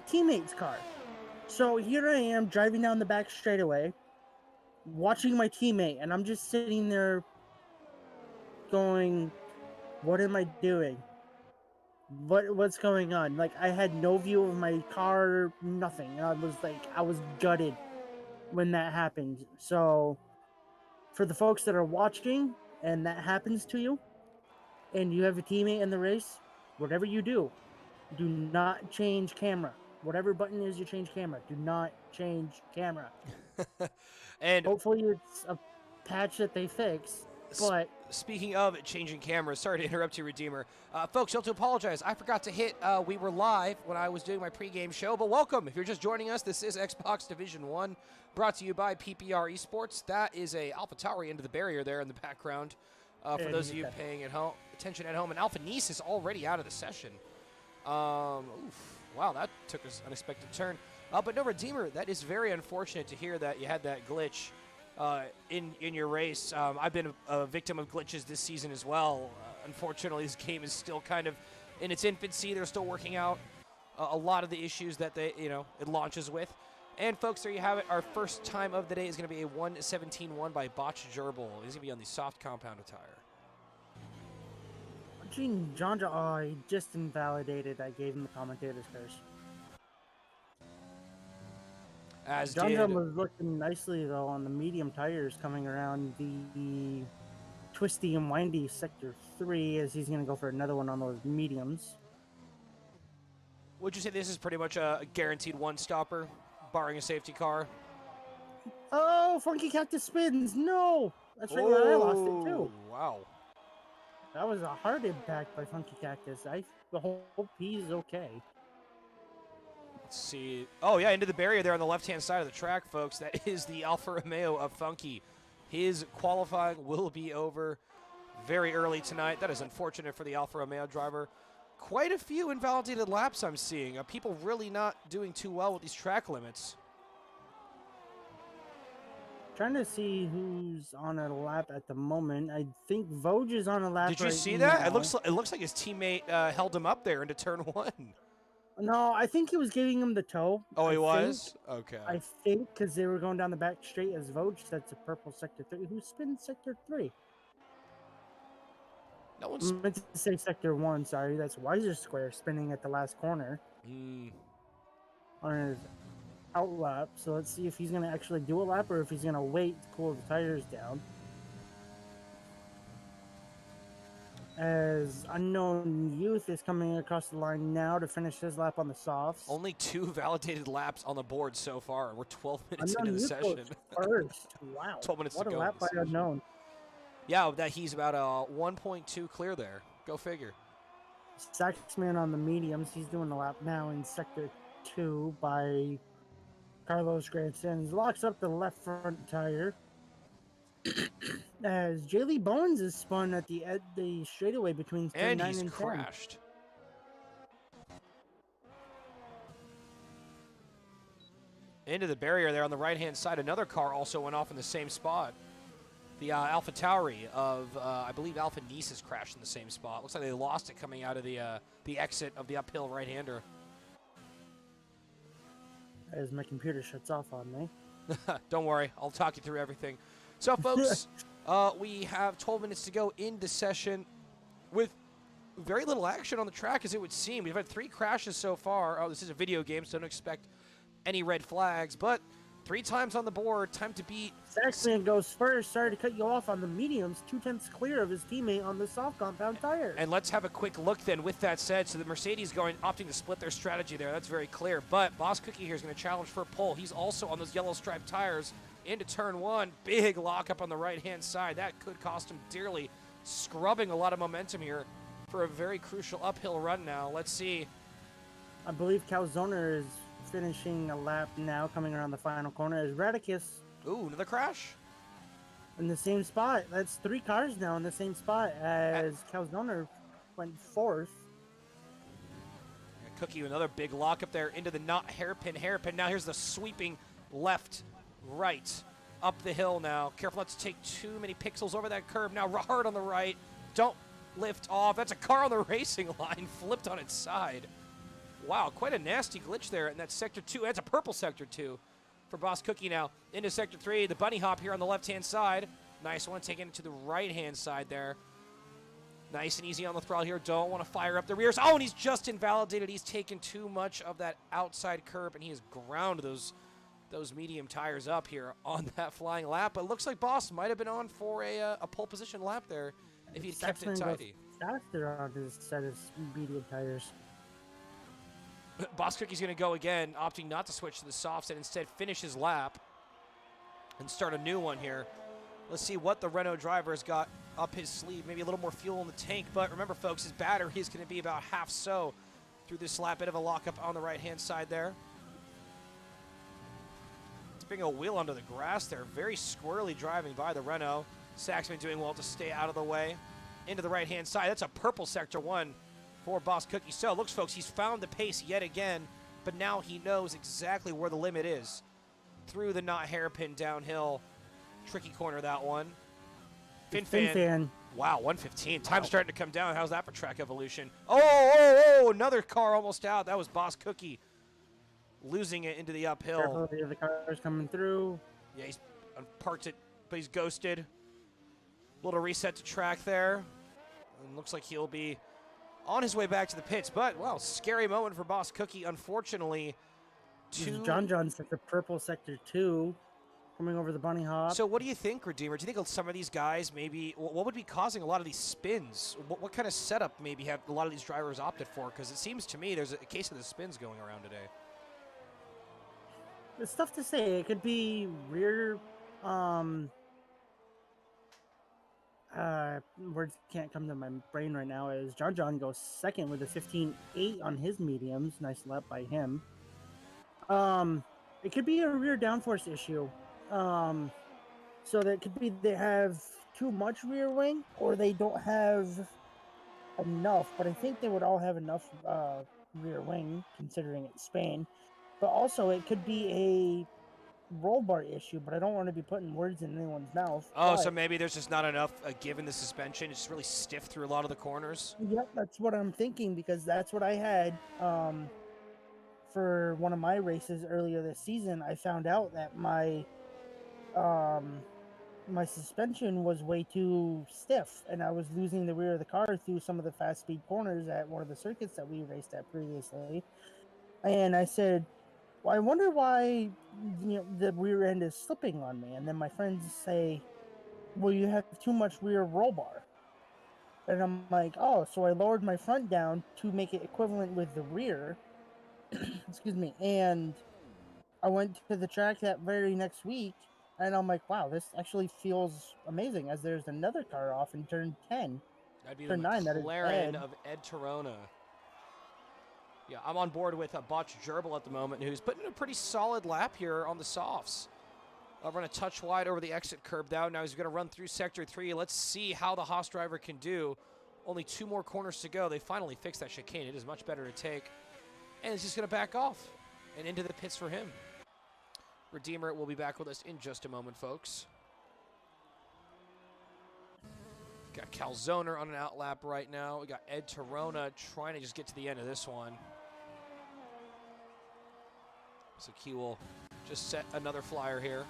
teammate's car. So here I am driving down the back straightaway, watching my teammate, and I'm just sitting there going, what am I doing? What's going on? Like, I had no view of my car, nothing. I was gutted when that happened. So for the folks that are watching and that happens to you and you have a teammate in the race, whatever you do not change camera. Whatever button is you change camera, do not change camera. And hopefully it's a patch that they fix. But speaking of changing cameras, sorry to interrupt you, Redeemer. Folks, you have to apologize. I forgot to hit we were live when I was doing my pregame show, but welcome. If you're just joining us, this is Xbox Division 1, brought to you by PPR Esports. That is a AlphaTauri into the barrier there in the background. For those of you paying attention at home. And Alpha Nice is already out of the session. Wow, that took an unexpected turn. But no, Redeemer, that is very unfortunate to hear that you had that glitch in your race. I've been a victim of glitches this season as well. Unfortunately, this game is still kind of in its infancy. They're still working out a lot of the issues that it launches with. And folks, there you have it. Our first time of the day is going to be a 1:17.1 by Botch Gerbil. He's going to be on the soft compound attire. John, he just invalidated. I gave him the commentator's curse. As John was looking nicely, though, on the medium tires coming around the twisty and windy Sector 3, as he's going to go for another one on those mediums. Would you say this is pretty much a guaranteed one-stopper, barring a safety car? Oh, Funky Cactus spins. No! That's right where I lost it, too. Wow. That was a hard impact by Funky Cactus. I hope he's okay. Let's see. Oh, yeah, into the barrier there on the left-hand side of the track, folks. That is the Alfa Romeo of Funky. His qualifying will be over very early tonight. That is unfortunate for the Alfa Romeo driver. Quite a few invalidated laps I'm seeing. People really not doing too well with these track limits. Trying to see who's on a lap at the moment. I think Voj is on a lap. Did you see that? It looks like his teammate held him up there into turn 1. No, I think he was giving him the toe. Oh, he was? Okay. I think because they were going down the back straight as Voj. That's a purple Sector 3. Who spins Sector 3? No one's meant to say Sector 1, sorry. That's Weiser Square spinning at the last corner. On his out lap. So let's see if he's going to actually do a lap or if he's going to wait to cool the tires down. As Unknown Youth is coming across the line now to finish his lap on the softs. Only 2 validated laps on the board so far. We're 12 minutes Unknown into the Youth session. First. Wow. 12 minutes what to go. What a lap by Unknown. Yeah, that he's about a 1.2 clear there. Go figure. Saxman on the mediums. He's doing the lap now in Sector 2 by Carlos Grandsons. Locks up the left front tire. As Jaylee Bones is spun at the straightaway between 9 and 10. And he's crashed. Into the barrier there on the right-hand side. Another car also went off in the same spot. The AlphaTauri of, I believe, Alpha Nice has crashed in the same spot. Looks like they lost it coming out of the exit of the uphill right-hander. As my computer shuts off on me. Don't worry. I'll talk you through everything. So, folks, we have 12 minutes to go in the session with very little action on the track, as it would seem. We've had 3 crashes so far. Oh, this is a video game, so don't expect any red flags. But 3 times on the board, time to beat. Saxman goes first. Sorry to cut you off on the mediums. 2/10 clear of his teammate on the soft compound tire. And let's have a quick look then with that said. So the Mercedes opting to split their strategy there. That's very clear. But Boss Cookie here is going to challenge for a pole. He's also on those yellow striped tires into turn 1. Big lockup on the right-hand side. That could cost him dearly. Scrubbing a lot of momentum here for a very crucial uphill run now. Let's see. I believe Calzoner is finishing a lap now, coming around the final corner as Radicus. Ooh, another crash? In the same spot. That's 3 cars now in the same spot as Calzoner went 4th. Cookie, another big lockup there into the not hairpin. Now here's the sweeping left, right, up the hill now. Careful not to take too many pixels over that curb. Now hard on the right. Don't lift off. That's a car on the racing line, flipped on its side. Wow, quite a nasty glitch there in that Sector 2. That's a purple Sector 2 for Boss Cookie now. Into Sector 3, the bunny hop here on the left-hand side. Nice one, taking it to the right-hand side there. Nice and easy on the throttle here. Don't want to fire up the rears. Oh, and he's just invalidated. He's taken too much of that outside curb, and he has ground those medium tires up here on that flying lap. But it looks like Boss might have been on for a pole position lap there if he'd kept it tidy. Faster on his set of medium tires. Boss Cookie's going to go again, opting not to switch to the softs and instead finish his lap and start a new one here. Let's see what the Renault driver has got up his sleeve. Maybe a little more fuel in the tank, but remember, folks, his battery is going to be about half so through this lap. Bit of a lockup on the right-hand side there. Spinning a wheel onto the grass there. Very squirrely driving by the Renault. Saxman doing well to stay out of the way. Into the right-hand side. That's a purple Sector 1 for Boss Cookie. So, looks, folks, he's found the pace yet again, but now he knows exactly where the limit is. Through the not hairpin downhill. Tricky corner, that one. Fin. Wow, 115. Time's starting to come down. How's that for track evolution? Oh, another car almost out. That was Boss Cookie losing it into the uphill. Careful, the car's coming through. Yeah, he's parked it, but he's ghosted. Little reset to track there. And looks like he'll be on his way back to the pits. But, well, scary moment for Boss Cookie, unfortunately. John set the purple Sector 2. Coming over the bunny hop. So what do you think, Redeemer? Do you think some of these guys maybe, what would be causing a lot of these spins? What kind of setup maybe have a lot of these drivers opted for? Because it seems to me there's a case of the spins going around today. It's tough to say. It could be rear, words can't come to my brain right now, as John goes second with a 15.8 on his mediums. Nice lap by him. It could be a rear downforce issue. So that could be they have too much rear wing or they don't have enough, but I think they would all have enough rear wing considering it's Spain. But also it could be a roll bar issue, but I don't want to be putting words in anyone's mouth. Oh, so maybe there's just not enough given the suspension. It's really stiff through a lot of the corners. Yep, that's what I'm thinking, because that's what I had for one of my races earlier this season. I found out that my suspension was way too stiff, and I was losing the rear of the car through some of the fast speed corners at one of the circuits that we raced at previously. And I said, well, I wonder why the rear end is slipping on me. And then my friends say, well, you have too much rear roll bar. And I'm like, oh, so I lowered my front down to make it equivalent with the rear. Excuse me. And I went to the track that very next week, and I'm like, wow, this actually feels amazing, as there's another car off in turn 10. That'd be the McLaren of Ed Torona. Yeah, I'm on board with Botch Gerbil at the moment, who's putting in a pretty solid lap here on the softs. I'll run a touch wide over the exit curb now. Now he's going to run through Sector 3. Let's see how the Haas driver can do. Only 2 more corners to go. They finally fixed that chicane. It is much better to take. And he's just going to back off and into the pits for him. Redeemer will be back with us in just a moment, folks. Got Calzoner on an outlap right now. We got Ed Torona trying to just get to the end of this one. So he will just set another flyer here.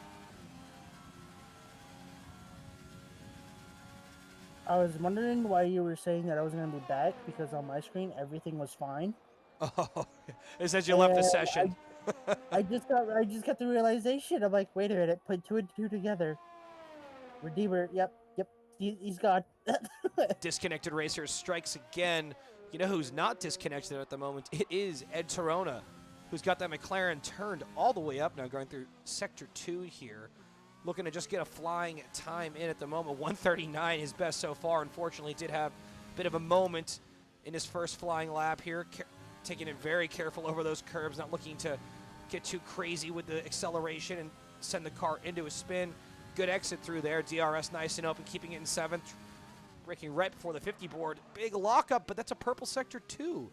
I was wondering why you were saying that I was going to be back, because on my screen everything was fine. Oh, it says you left the session. I just got the realization. I'm like, wait a minute, put 2 and 2 together. Redeemer, yep, he's gone. Disconnected Racer strikes again. You know who's not disconnected at the moment? It is Ed Torona, who's got that McLaren turned all the way up now, going through Sector 2 here. Looking to just get a flying time in at the moment. 139, his best so far. Unfortunately, did have a bit of a moment in his first flying lap here. Taking it very careful over those curbs, not looking to get too crazy with the acceleration and send the car into a spin. Good exit through there. DRS nice and open, keeping it in 7th. Breaking right before the 50 board. Big lockup, but that's a purple Sector 2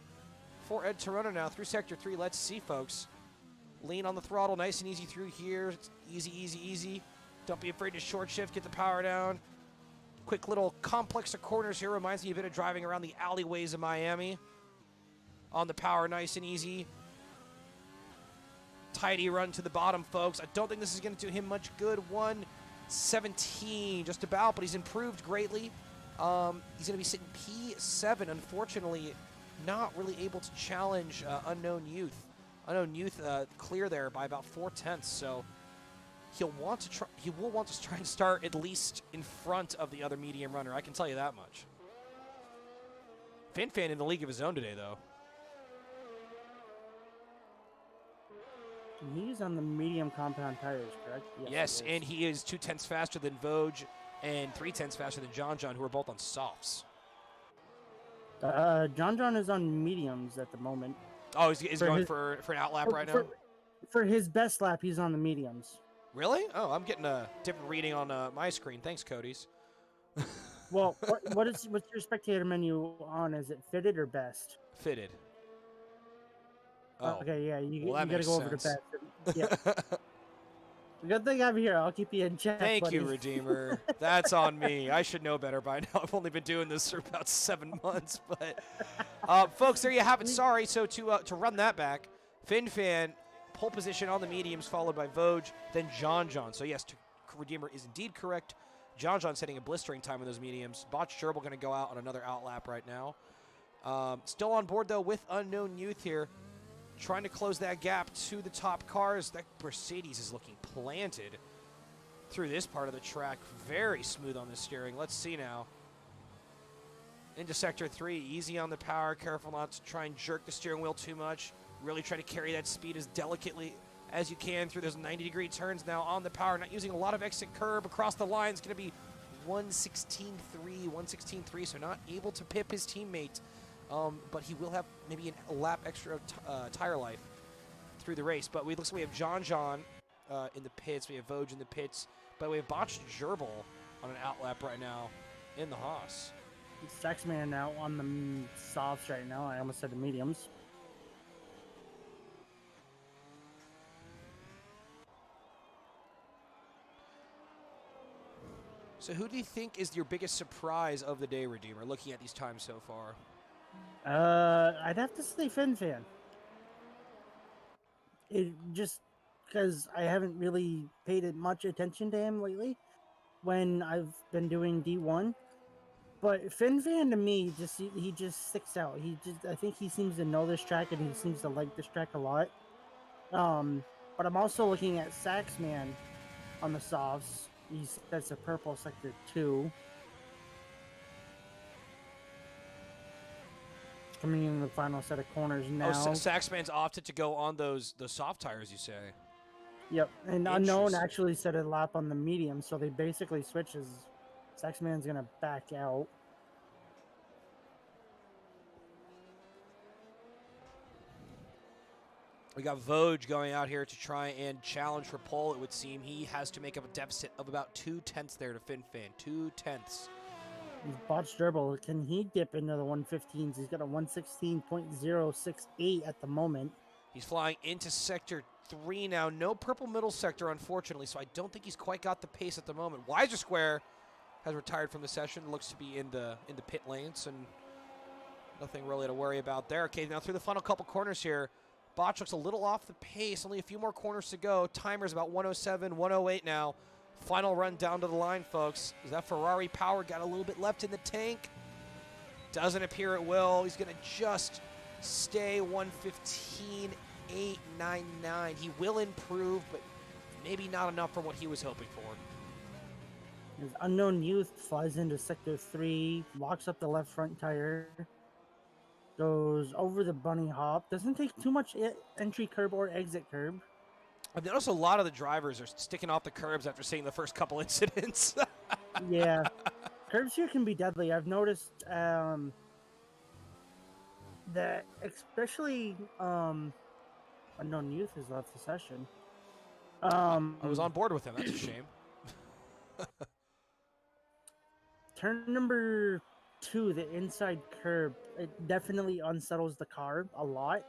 for Ed Torona now through Sector 3. Let's see, folks. Lean on the throttle, nice and easy through here. It's easy, easy, easy. Don't be afraid to short shift, get the power down. Quick little complex of corners here. Reminds me a bit of driving around the alleyways of Miami. on the power, nice and easy. Tidy run to the bottom, folks. I don't think this is going to do him much good. 1:17, just about, but he's improved greatly. He's going to be sitting P7, unfortunately, not really able to challenge Unknown Youth. Unknown Youth clear there by about 4/10, so he'll want to try. He will want to try and start at least in front of the other medium runner. I can tell you that much. FinFan in the league of his own today, though. He's on the medium compound tires, correct? Yes, and he is 2/10 faster than Voj and 3/10 faster than John, who are both on softs. John is on mediums at the moment. Oh, he's going for an outlap right now? For his best lap, he's on the mediums. Really? Oh, I'm getting a different reading on my screen. Thanks, Cody's. Well, what's your spectator menu on? Is it fitted or best? Fitted. Oh. Okay, yeah, you Well, gotta go over to best. Yeah. Good thing I'm here. I'll keep you in check. Thank buddy. you, Redeemer. That's on me. I should know better by now. I've only been doing this for about 7 months. But, folks, there you have it. Sorry. So to run that back, FinFan, pole position on the mediums, followed by Voj, then John. So, yes, Redeemer is indeed correct. John setting a blistering time on those mediums. Botch Gerbil going to go out on another outlap right now. Still on board, though, with Unknown Youth here. Trying to close that gap to the top cars. That Mercedes is looking planted through this part of the track. Very smooth on the steering. Let's see now. Into Sector 3. Easy on the power. Careful not to try and jerk the steering wheel too much. Really try to carry that speed as delicately as you can through those 90-degree turns now on the power. Not using a lot of exit curb across the line. It's going to be 1:16.3, so not able to pip his teammate. But he will have maybe a lap extra tire life through the race. But looks like we have John in the pits. We have Voj in the pits. But we have Botched Gerbil on an outlap right now in the Haas. Saxman out on the softs right now. I almost said the mediums. So who do you think is your biggest surprise of the day, Redeemer, looking at these times so far? I'd have to say FinFan. It just because I haven't really paid much attention to him lately when I've been doing D1. But FinFan to me, he just sticks out. I think he seems to know this track and he seems to like this track a lot. But I'm also looking at Saxman on the softs. That's a purple sector 2. Coming in the final set of corners now. Oh, Saxman's opted to go on the soft tires, you say? Yep, and Unknown actually set a lap on the medium, so they basically switches. Saxman's gonna back out. We got Voj going out here to try and challenge for pole, it would seem. He has to make up a deficit of about 2/10 there to FinFan. 2/10. Botched Gerbil, can he dip into the 115s? He's got a 116.068 at the moment. He's flying into Sector 3 now. No purple middle sector, unfortunately, so I don't think he's quite got the pace at the moment. Wiser Square has retired from the session. Looks to be in the pit lanes, and nothing really to worry about there. Okay, now through the final couple corners here, Botch looks a little off the pace. Only a few more corners to go. Timer's about 107, 108 now. Final run down to the line, folks. Is that Ferrari power got a little bit left in the tank? Doesn't appear it will. He's going to just stay 115.899. He will improve, but maybe not enough for what he was hoping for. His Unknown Youth flies into Sector 3, locks up the left front tire, goes over the bunny hop. Doesn't take too much entry curb or exit curb. I've noticed a lot of the drivers are sticking off the curbs after seeing the first couple incidents. Yeah. Curbs here can be deadly. I've noticed that especially Unknown Youth has left the session. I was on board with him. That's a shame. Turn number 2, the inside curb, it definitely unsettles the car a lot.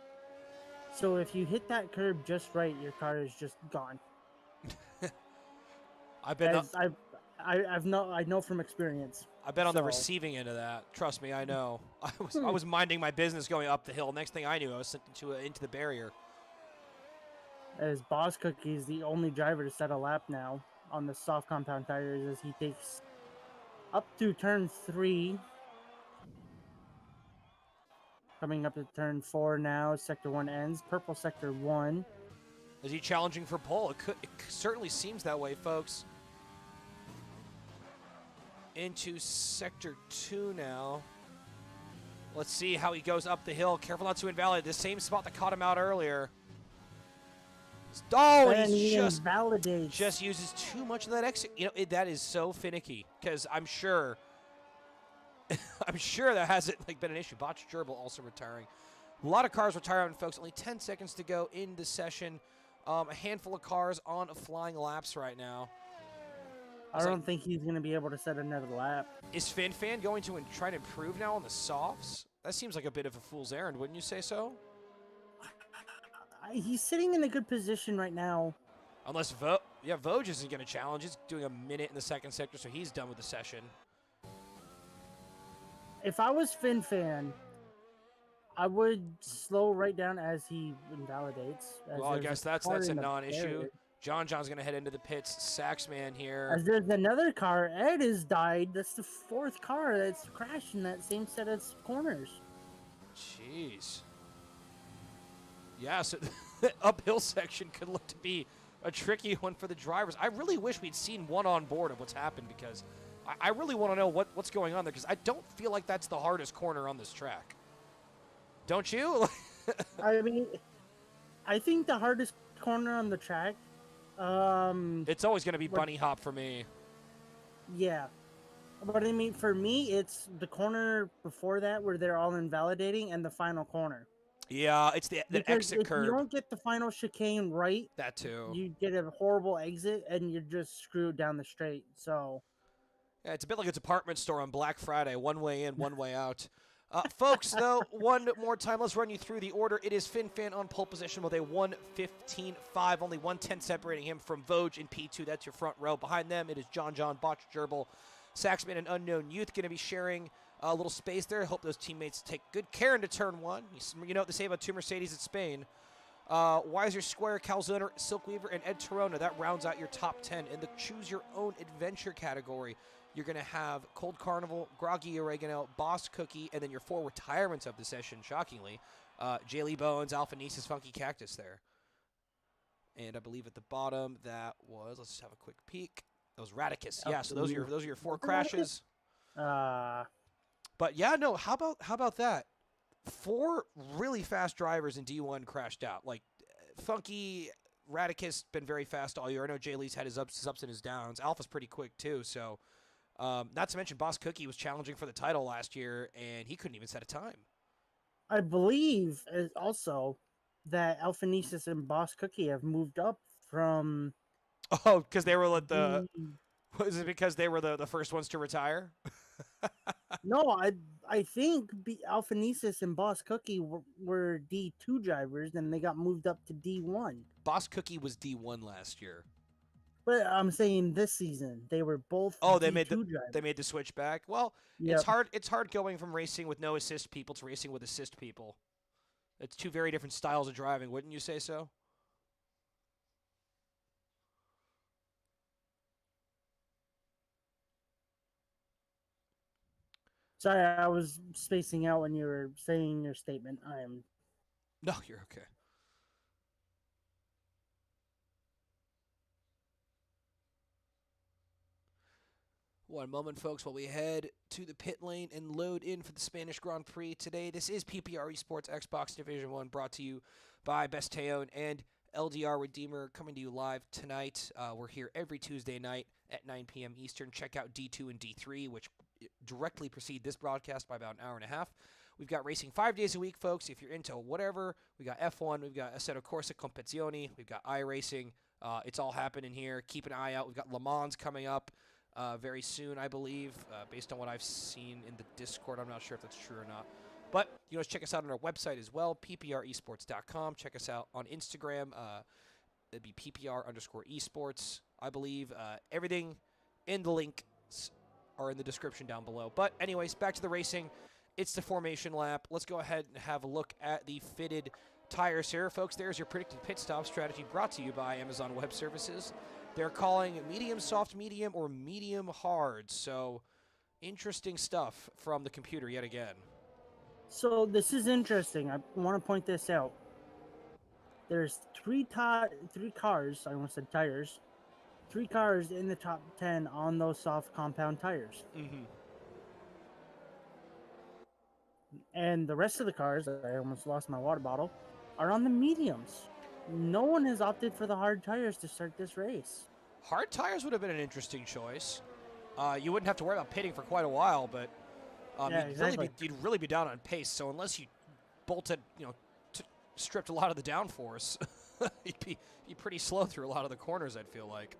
So if you hit that curb just right, your car is just gone. I've been I know from experience. I've been on the So, receiving end of that. Trust me, I know. I was minding my business going up the hill. Next thing I knew, I was sent into the barrier. as Boss Cookie is the only driver to set a lap now on the soft compound tires as he takes up to turn 3. Coming up to turn 4 now. Sector 1 ends. Purple Sector 1. Is he challenging for pole? It certainly seems that way, folks. Into Sector 2 now. Let's see how he goes up the hill. Careful not to invalidate. The same spot that caught him out earlier. Oh, and he just uses too much of that exit. You know, that is so finicky because I'm sure that hasn't been an issue. Botch Gerbil also retiring. A lot of cars retiring, folks. Only 10 seconds to go in the session. A handful of cars on flying laps right now. I don't think he's going to be able to set another lap. Is FinFan going to try to improve now on the softs? That seems like a bit of a fool's errand, wouldn't you say so? He's sitting in a good position right now. Unless Voj isn't going to challenge. He's doing a minute in the second sector, so he's done with the session. If I was FinFan, I would slow right down as he invalidates. Well, I guess that's a non-issue. John's going to head into the pits. Saxman here. As there's another car. Ed has died. That's the 4th car that's crashed in that same set of corners. Jeez. Yeah, so the uphill section could look to be a tricky one for the drivers. I really wish we'd seen one on board of what's happened because I really want to know what's going on there because I don't feel like that's the hardest corner on this track. Don't you? I mean, I think the hardest corner on the track... it's always going to be bunny hop for me. Yeah. But I mean, for me, it's the corner before that where they're all invalidating and the final corner. Yeah, it's the exit curve. If you don't get the final chicane right, that too, you get a horrible exit and you're just screwed down the straight. So, yeah, it's a bit like a department store on Black Friday. One way in, one way out. Folks, though, one more time, let's run you through the order. It is FinFan on pole position with a 1:15.5, only 1:10 separating him from Voj in P2. That's your front row. Behind them, it is John, Botch, Gerbil, Saxman, and Unknown Youth going to be sharing a little space there. Hope those teammates take good care into turn 1. You know what they say about 2 Mercedes at Spain. Weiser Square, Calzone, Silkweaver, and Ed Torona. That rounds out your top 10. In the Choose Your Own Adventure category, you're going to have Cold Carnival, Groggy Oregano, Boss Cookie, and then your 4 retirements of the session, shockingly. Jaylee Bones, Alpha Nisa's Funky Cactus there. And I believe at the bottom that was, let's just have a quick peek. That was Radicus. Yeah, so those are your 4 crashes. But yeah, no, how about that? 4 really fast drivers in D1 crashed out. Like Funky, Radicus been very fast all year. I know Jay Lee's had his ups and his downs. Alpha's pretty quick too, so not to mention Boss Cookie was challenging for the title last year and he couldn't even set a time. I believe also that Alpha Nisus and Boss Cookie have moved up from... Oh, because they were was it because they were the first ones to retire? No, I think Alpha Nisus and Boss Cookie were D2 drivers, and they got moved up to D1. Boss Cookie was D1 last year. But I'm saying this season they were both. Oh, D2 they made the switch back. Well, yep. It's hard going from racing with no assist people to racing with assist people. It's 2 very different styles of driving, wouldn't you say so? Sorry, I was spacing out when you were saying your statement. No, you're okay. One moment, folks, while we head to the pit lane and load in for the Spanish Grand Prix today. This is PPR Esports Xbox Division 1, brought to you by Besteon and LDR Redeemer, coming to you live tonight. We're here every Tuesday night at 9 p.m. Eastern. Check out D2 and D3, which directly precede this broadcast by about an hour and a half. We've got racing 5 days a week, folks. If you're into whatever, we got F1, we've got Assetto Corsa Competizione, we've got iRacing. It's all happening here. Keep an eye out. We've got Le Mans coming up very soon, I believe, based on what I've seen in the Discord. I'm not sure if that's true or not. But you know, check us out on our website as well, ppresports.com. Check us out on Instagram. It'd be ppr_esports, I believe. Everything in the links or in the description down below. But anyways, back to the racing. It's the formation lap. Let's go ahead and have a look at the fitted tires here. Folks, there's your predicted pit stop strategy brought to you by Amazon Web Services. They're calling medium, soft, medium, or medium hard. So interesting stuff from the computer yet again. So this is interesting. I want to point this out. There's three cars. I almost said tires. 3 cars in the top 10 on those soft compound tires. Mm-hmm. And the rest of the cars, I almost lost my water bottle, are on the mediums. No one has opted for the hard tires to start this race. Hard tires would have been an interesting choice. You wouldn't have to worry about pitting for quite a while, but yeah, exactly. you'd really be down on pace. So unless you bolted, stripped a lot of the downforce, you'd be pretty slow through a lot of the corners, I'd feel like.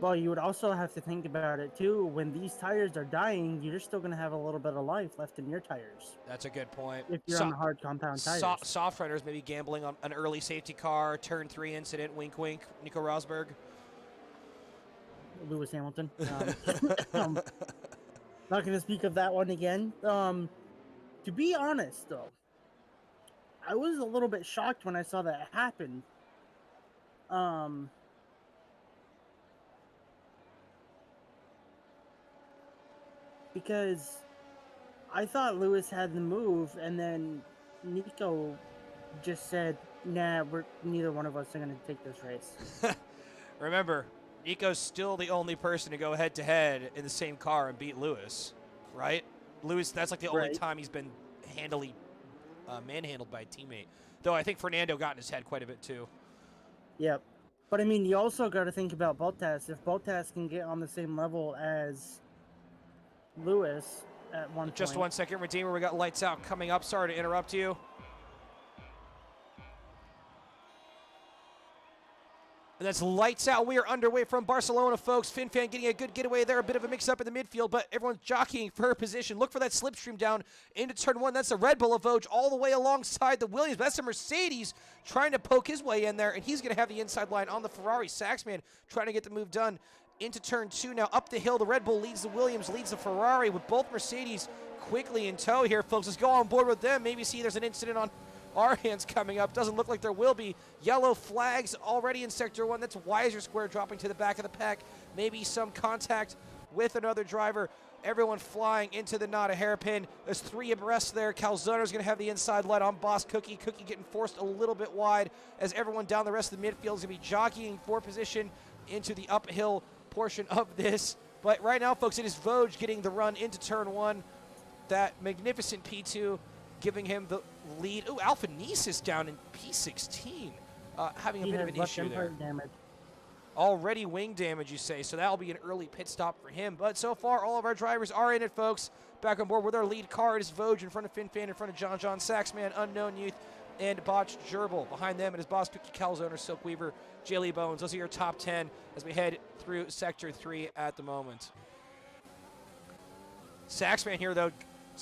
Well, you would also have to think about it, too. When these tires are dying, you're still going to have a little bit of life left in your tires. That's a good point. If you're on the hard compound tires. Soft riders maybe gambling on an early safety car, turn 3 incident, wink, wink, Nico Rosberg. Lewis Hamilton. Not going to speak of that one again. To be honest, though, I was a little bit shocked when I saw that happen. Because I thought Lewis had the move, and then Nico just said, nah, neither one of us are going to take this race. Remember, Nico's still the only person to go head-to-head in the same car and beat Lewis, right? Lewis, that's like the only time he's been handily manhandled by a teammate. Though I think Fernando got in his head quite a bit, too. Yep. But, I mean, you also got to think about Bottas. If Bottas can get on the same level as Lewis at one point. Just 1 second, Redeemer. We got lights out coming up. Sorry to interrupt you. And that's lights out. We are underway from Barcelona, folks. FinFan getting a good getaway there. A bit of a mix-up in the midfield, but everyone's jockeying for her position. Look for that slipstream down into turn 1. That's the Red Bull of Vosges all the way alongside the Williams. That's the Mercedes trying to poke his way in there, and he's going to have the inside line on the Ferrari. Saxman trying to get the move done into turn 2. Now up the hill, the Red Bull leads the Williams, leads the Ferrari with both Mercedes quickly in tow here, folks. Let's go on board with them. Maybe see there's an incident on our hands coming up. Doesn't look like there will be. Yellow flags already in Sector 1. That's Weiser Square dropping to the back of the pack. Maybe some contact with another driver. Everyone flying into the knot, a hairpin. There's 3 abreast there. Calzone's going to have the inside light on Boss Cookie. Cookie getting forced a little bit wide as everyone down the rest of the midfield is going to be jockeying for position into the uphill portion of this. But right now, folks, it is Vosges getting the run into turn 1. That magnificent P2 giving him the lead. Ooh, Alpha Nice down in P16. Having a bit of an issue there. Damage. Already wing damage, you say, so that'll be an early pit stop for him. But so far, all of our drivers are in it, folks. Back on board with our lead car. It is Vosges in front of FinFan, in front of John, Saxman, Unknown Youth, and Botched Gerbil. Behind them, it is Boss Cookie, Calzone, Silk Weaver, Jelly Bones. Those are your top 10 as we head through Sector 3 at the moment. Saxman here, though,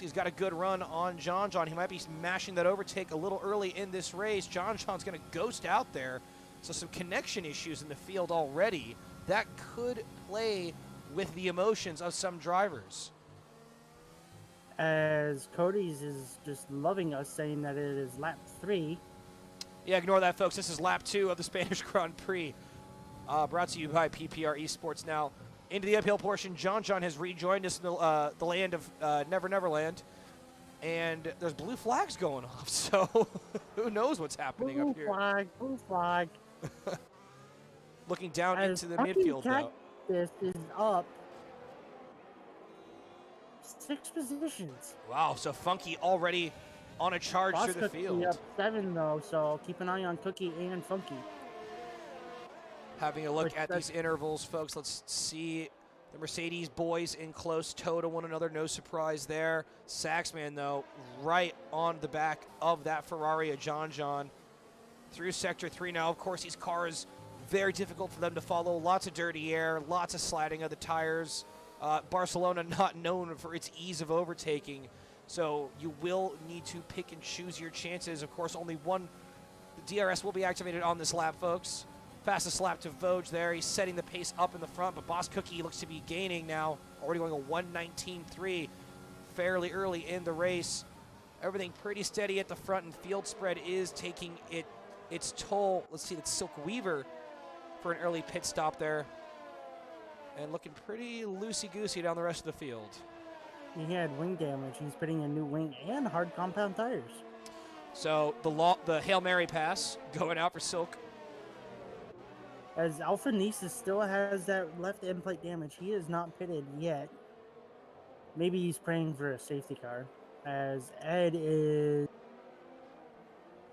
he's got a good run on John. He might be mashing that overtake a little early in this race. John's going to ghost out there. So some connection issues in the field already. That could play with the emotions of some drivers. As Cody's is just loving us, saying that it is lap 3. Yeah, ignore that, folks. This is lap 2 of the Spanish Grand Prix. Brought to you by PPR Esports. Now, into the uphill portion, John has rejoined us in the land of Never Neverland. And there's blue flags going off, so who knows what's happening up here. Blue flag. Looking down into the midfield, though. This is up 6 positions. Wow, so Funky already on a charge Boss through the Cookie field. Up 7, though, so keep an eye on Cookie and Funky. Having a look at these intervals, folks, let's see the Mercedes boys in close tow to one another. No surprise there. Saxman, though, right on the back of that Ferrari of John. Through Sector 3 now. Of course, these cars, very difficult for them to follow. Lots of dirty air, lots of sliding of the tires. Barcelona not known for its ease of overtaking. So you will need to pick and choose your chances. Of course, only one DRS will be activated on this lap, folks. Fastest lap to Vogue there. He's setting the pace up in the front, but Boss Cookie looks to be gaining now. Already going a 1:19.3 fairly early in the race. Everything pretty steady at the front, and field spread is taking its toll. Let's see, it's Silk Weaver for an early pit stop there. And looking pretty loosey-goosey down the rest of the field. He had wing damage. He's putting a new wing and hard compound tires. So the Hail Mary pass going out for Silk. As Alpha Nisus still has that left end plate damage, he is not pitted yet. Maybe he's praying for a safety car. As Ed is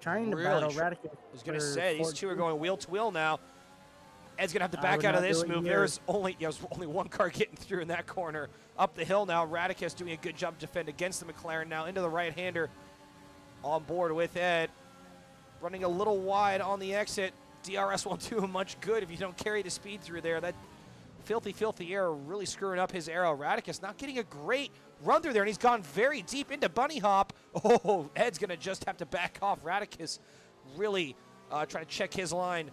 trying to battle Radicus. I was going to say, these two are going wheel to wheel now. Ed's going to have to back out of this move. There's only one car getting through in that corner. Up the hill now, Radicus doing a good job to defend against the McLaren now into the right-hander. On board with Ed. Running a little wide on the exit. DRS won't do him much good if you don't carry the speed through there. That filthy air really screwing up his aero. Radicus not getting a great run through there, and he's gone very deep into bunny hop. Oh, Ed's going to just have to back off. Radicus really trying to check his line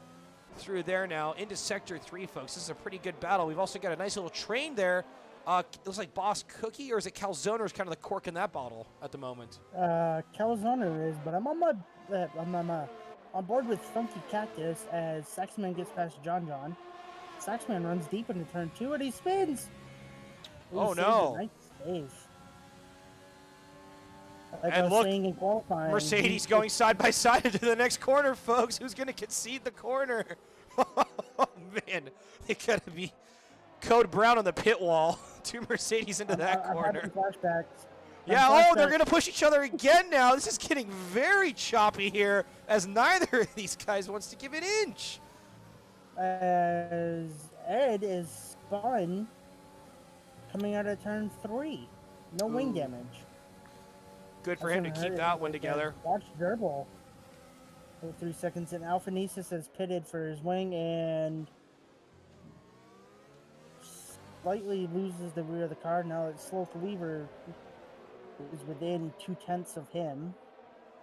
through there now into Sector 3, folks. This is a pretty good battle. We've also got a nice little train there. Looks like Boss Cookie, or is it Calzone is kind of the cork in that bottle at the moment? Calzone is, but I'm on board with Funky Cactus as Saxman gets past John. Saxman runs deep into turn 2 and he spins. Oh no! Nice save. Like and look, in qualifying, Mercedes going side by side into the next corner, folks. Who's going to concede the corner? Oh man, they got to be Code Brown on the pit wall. Two Mercedes into that corner. Flashbacks. Yeah, they're going to push each other again now. This is getting very choppy here as neither of these guys wants to give an inch. As Ed is spun coming out of turn 3. No wing damage. Good for him to keep that one together. Watch Gerbil. 3 seconds in. Alpha Nisus has pitted for his wing and slightly loses the rear of the car. Now it's Slope Weaver is within 2/10 of him.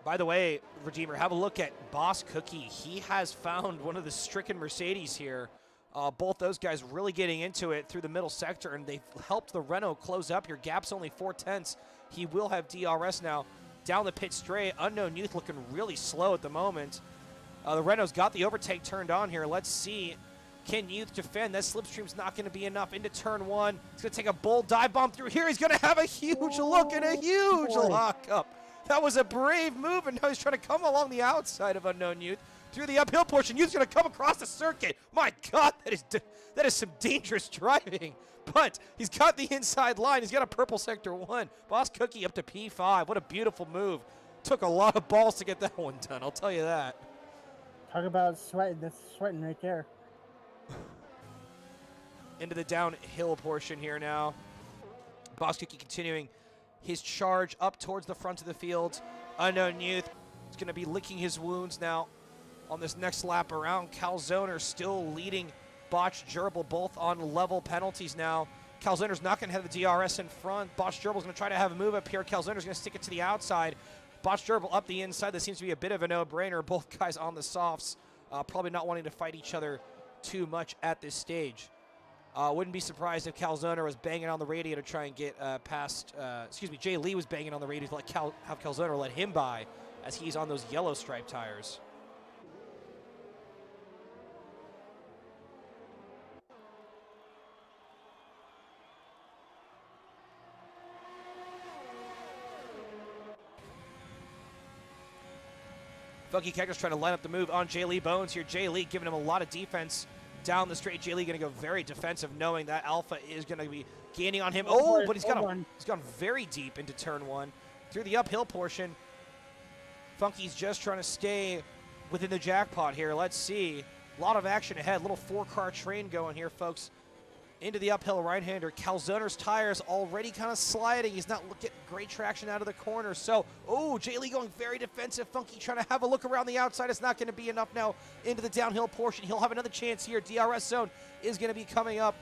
By the way, Redeemer, have a look at Boss Cookie. He has found one of the stricken Mercedes here. Both those guys really getting into it through the middle sector, and they've helped the Renault close up. Your gap's only 4/10. He will have DRS now. Down the pit straight. Unknown Youth looking really slow at the moment. The Renault's got the overtake turned on here. Let's see. Can Youth defend? That slipstream's not going to be enough. Into turn 1. He's going to take a bold dive bomb through here. He's going to have a huge look and a huge lockup. That was a brave move, and now he's trying to come along the outside of Unknown Youth through the uphill portion. Youth's going to come across the circuit. My God, that is some dangerous driving. But he's got the inside line. He's got a purple Sector 1. Boss Cookie up to P5. What a beautiful move. Took a lot of balls to get that one done, I'll tell you that. Talk about sweating. That's sweating right there. Into the downhill portion here now. Boss Cookie continuing his charge up towards the front of the field. Unknown Youth is going to be licking his wounds now on this next lap around. Calzoner still leading Botch Gerbil, both on level penalties now. Calzoner's not going to have the DRS in front. Botch Gerbil's going to try to have a move up here. Calzoner's going to stick it to the outside. Botch Gerbil up the inside. That seems to be a bit of a no-brainer. Both guys on the softs, probably not wanting to fight each other too much at this stage. Wouldn't be surprised if Calzoner was banging on the radio to try and get past, Jay Lee was banging on the radio to have Calzoner let him by as he's on those yellow stripe tires. Funky Cactus trying to line up the move on Jay Lee Bones here. Jay Lee giving him a lot of defense down the straight. Jay Lee going to go very defensive, knowing that Alpha is going to be gaining on him. Oh, but he's gone very deep into turn 1 through the uphill portion. Funky's just trying to stay within the jackpot here. Let's see. A lot of action ahead. Little 4-car train going here, folks. Into the uphill right-hander. Calzoner's tires already kind of sliding. He's not getting great traction out of the corner. So, Jay Lee going very defensive. Funky trying to have a look around the outside. It's not going to be enough now into the downhill portion. He'll have another chance here. DRS zone is going to be coming up.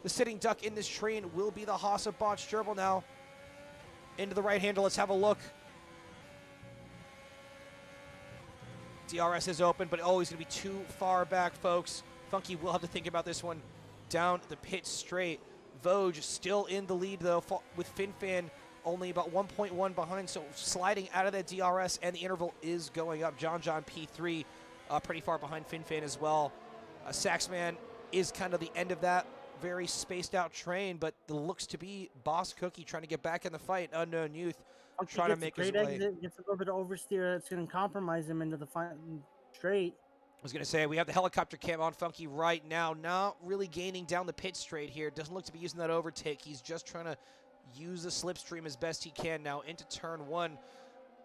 The sitting duck in this train will be the Haas of Botch Gerbil now. Into the right-hander. Let's have a look. DRS is open, but oh, he's going to be too far back, folks. Funky will have to think about this one. Down the pit straight. Vogue still in the lead, though, with FinFan only about 1.1 behind, so sliding out of that DRS, and the interval is going up. John P3 pretty far behind FinFan as well. Saxman is kind of the end of that very spaced out train, but it looks to be Boss Cookie trying to get back in the fight. Unknown Youth trying to make his way. Exit, gets a little bit of oversteer that's going to compromise him into the straight. I was going to say, we have the helicopter cam on Funky right now. Not really gaining down the pit straight here. Doesn't look to be using that overtake. He's just trying to use the slipstream as best he can now into turn one.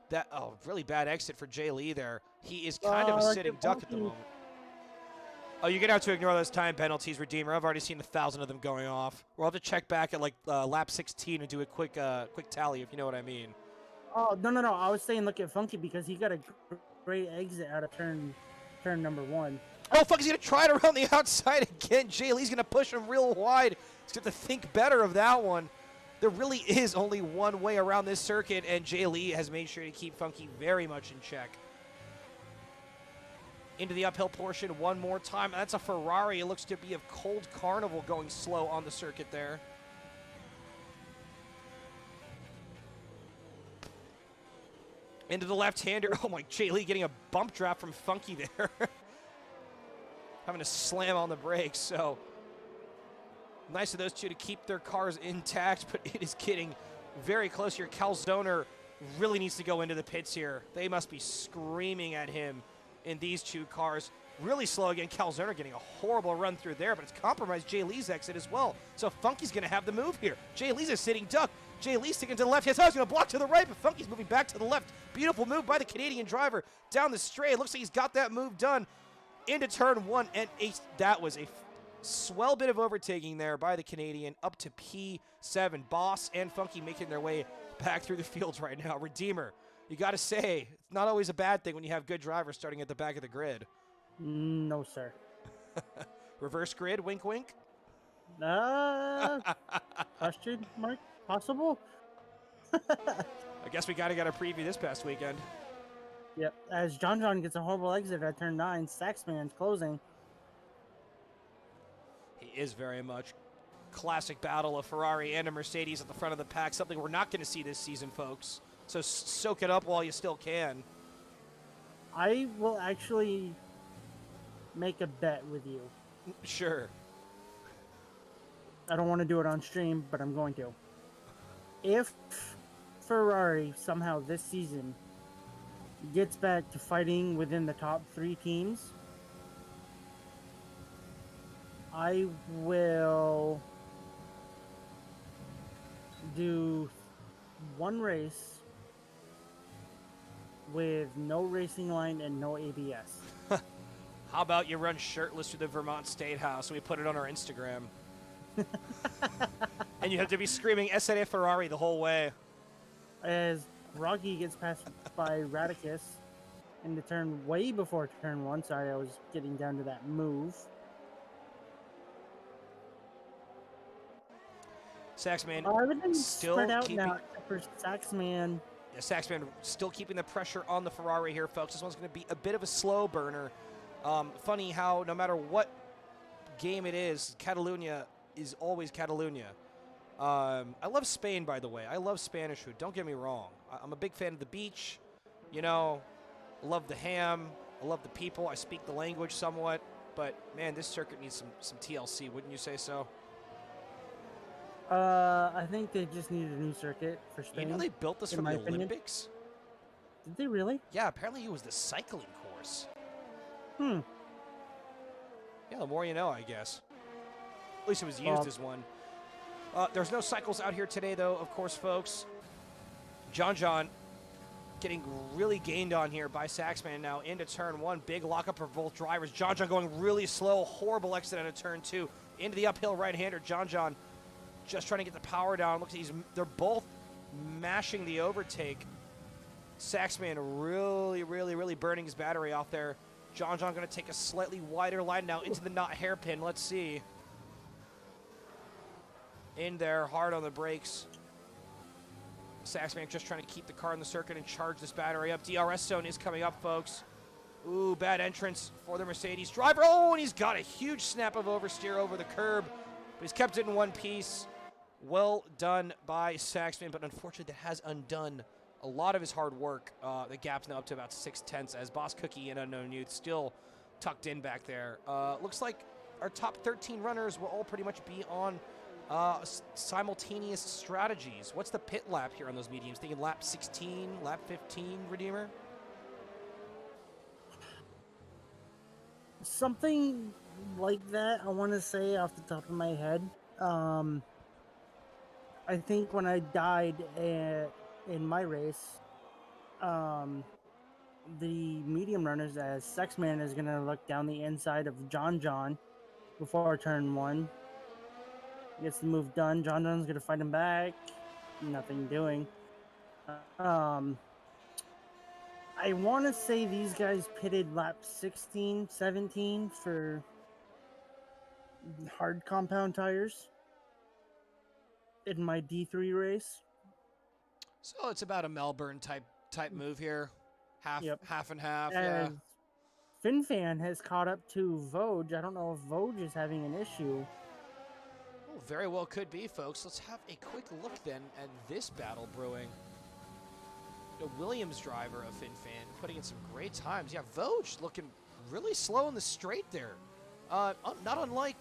That, really bad exit for Jay Lee there. He is kind of a sitting duck at the moment. Oh, you're going to have to ignore those time penalties, Redeemer. I've already seen 1,000 of them going off. We'll have to check back at, like, lap 16 and do a quick tally, if you know what I mean. Oh, no. I was saying look at Funky because he got a great exit out of turn number one. Oh, Funky's going to try it around the outside again. Jay Lee's going to push him real wide. He's going to think better of that one. There really is only one way around this circuit, and Jay Lee has made sure to keep Funky very much in check. Into the uphill portion one more time. That's a Ferrari. It looks to be a Cold Carnival going slow on the circuit there. Into the left-hander. Oh, my, Jay Lee getting a bump drop from Funky there. Having to slam on the brakes, so nice of those two to keep their cars intact, but it is getting very close here. Calzoner really needs to go into the pits here. They must be screaming at him in these two cars. Really slow again. Calzoner getting a horrible run through there, but it's compromised Jay Lee's exit as well. So Funky's going to have the move here. Jay Lee's a sitting duck. Jay Lee sticking to the left. Yes, I was going to block to the right, but Funky's moving back to the left. Beautiful move by the Canadian driver down the straight. Looks like he's got that move done into turn one, and that was a swell bit of overtaking there by the Canadian up to P7. Boss and Funky making their way back through the fields right now. Redeemer, you got to say, it's not always a bad thing when you have good drivers starting at the back of the grid. No, sir. Reverse grid, wink, wink. Question mark? Possible? I guess we got to get a preview this past weekend. Yep. As John gets a horrible exit at turn 9, Saxman's closing. He is very much classic battle of Ferrari and a Mercedes at the front of the pack, something we're not going to see this season, folks. So soak it up while you still can. I will actually make a bet with you. Sure. I don't want to do it on stream, but I'm going to. If Ferrari somehow this season gets back to fighting within the top 3 teams, I will do one race with no racing line and no ABS. How about you run shirtless through the Vermont State House and we put it on our Instagram? And you have to be screaming SNA Ferrari the whole way. As Rocky gets passed by Radicus in the turn way before turn 1. Sorry, I was getting down to that move. Saxman everything's still spread out keeping... now for Saxman. Yeah, Saxman still keeping the pressure on the Ferrari here, folks. This one's going to be a bit of a slow burner. Funny how no matter what game it is, Catalunya is always Catalunya. I love Spain, by the way. I love Spanish food. Don't get me wrong. I'm a big fan of the beach. You know, I love the ham. I love the people. I speak the language somewhat. But, man, this circuit needs some TLC. Wouldn't you say so? I think they just need a new circuit for Spain. You know they built this for the Olympics? Did they really? Yeah, apparently it was the cycling course. Yeah, the more you know, I guess. At least it was used as one. There's no cycles out here today, though, of course, folks. John getting really gained on here by Saxman now into turn 1. Big lockup for both drivers. John going really slow. Horrible exit out of turn 2. Into the uphill right-hander. John just trying to get the power down. Looks like they're both mashing the overtake. Saxman really burning his battery off there. John going to take a slightly wider line now into the not hairpin. Let's see. In there, hard on the brakes. Saxman just trying to keep the car in the circuit and charge this battery up. DRS zone is coming up, folks. Ooh, bad entrance for the Mercedes driver. Oh, and he's got a huge snap of oversteer over the curb, but he's kept it in one piece. Well done by Saxman, but unfortunately that has undone a lot of his hard work. The gap's now up to about 6/10 as Boss Cookie and Unknown Youth still tucked in back there. Looks like our top 13 runners will all pretty much be on simultaneous strategies. What's the pit lap here on those mediums? Thinking lap 16, lap 15, Redeemer? Something like that, I want to say off the top of my head. I think when I died in my race, the medium runners, as Sexman is going to look down the inside of John before turn 1. Gets the move done. John's going to fight him back. Nothing doing. I want to say these guys pitted lap 16, 17 for hard compound tires in my D3 race. So it's about a Melbourne type move here. Half and half. As FinFan has caught up to Vogue. I don't know if Vogue is having an issue. Oh, very well could be, folks. Let's have a quick look then at this battle brewing. The Williams driver of FinFan putting in some great times. Yeah, Vogue looking really slow in the straight there. Not unlike,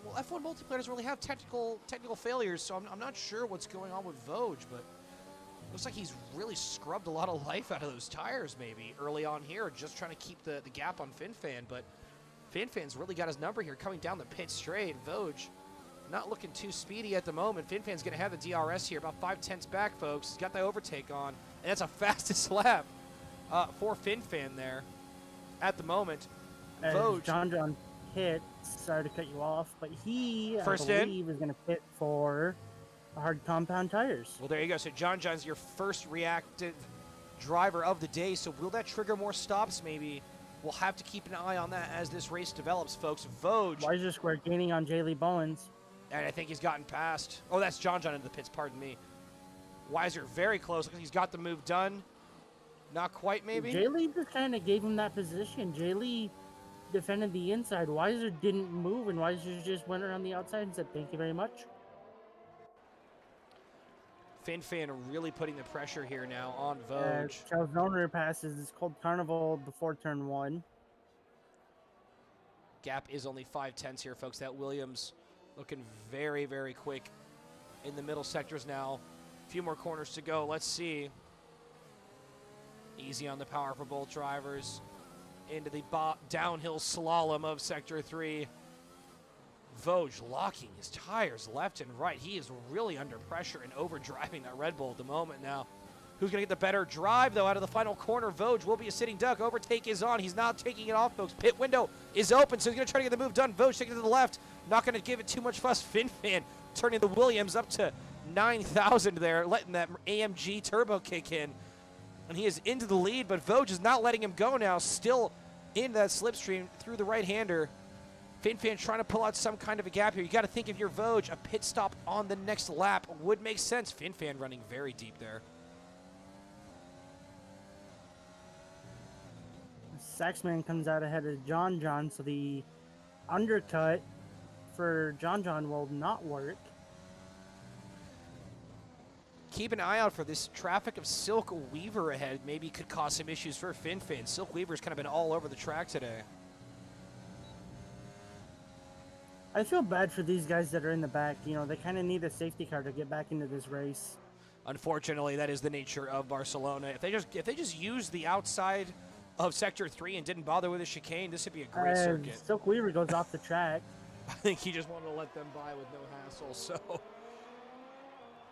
well, F1 multiplayer doesn't really have technical failures, so I'm not sure what's going on with Vogue, but looks like he's really scrubbed a lot of life out of those tires maybe early on here, just trying to keep the gap on FinFan, but FinFan's really got his number here coming down the pit straight. Vogue not looking too speedy at the moment. FinFan's going to have the DRS here, about 5/10 back, folks. He's got the overtake on, and that's a fastest lap for FinFan there at the moment. Vogue. John hit, sorry to cut you off, but he, first I believe, is going to pit for hard compound tires. Well, there you go. So John's your first reactive driver of the day. So will that trigger more stops maybe? We'll have to keep an eye on that as this race develops, folks. Vogue. Weiser Square gaining on J. Lee Bowens. And I think he's gotten past. Oh, that's John into the pits, pardon me. Weiser very close. Looks like he's got the move done. Not quite, maybe. J. Lee just kind of gave him that position. J. Lee defended the inside. Weiser didn't move, and Weiser just went around the outside and said, "Thank you very much." FinFan really putting the pressure here now on Vogue. Calzoner passes this Cold Carnival before turn 1. Gap is only 5/10 here, folks. That Williams looking very, very quick in the middle sectors now. A few more corners to go. Let's see. Easy on the power for both drivers. Into the downhill slalom of Sector 3. Vogue locking his tires left and right. He is really under pressure and overdriving that Red Bull at the moment now. Who's going to get the better drive, though, out of the final corner? Vogue will be a sitting duck. Overtake is on. He's now taking it off, folks. Pit window is open, so he's going to try to get the move done. Vogue taking it to the left. Not going to give it too much fuss. FinFan turning the Williams up to 9,000 there, letting that AMG turbo kick in. And he is into the lead, but Vogue is not letting him go now. Still in that slipstream through the right-hander. FinFan trying to pull out some kind of a gap here. You got to think if you're Vogue, a pit stop on the next lap would make sense. FinFan running very deep there. Saxman comes out ahead of John, so the undercut for John will not work. Keep an eye out for this traffic of Silk Weaver ahead. Maybe could cause some issues for FinFan. Silk Weaver's kind of been all over the track today. I feel bad for these guys that are in the back. You know, they kind of need a safety car to get back into this race. Unfortunately, that is the nature of Barcelona. If they just used the outside of Sector 3 and didn't bother with a chicane, this would be a great circuit. Silk Weaver goes off the track. I think he just wanted to let them by with no hassle, so.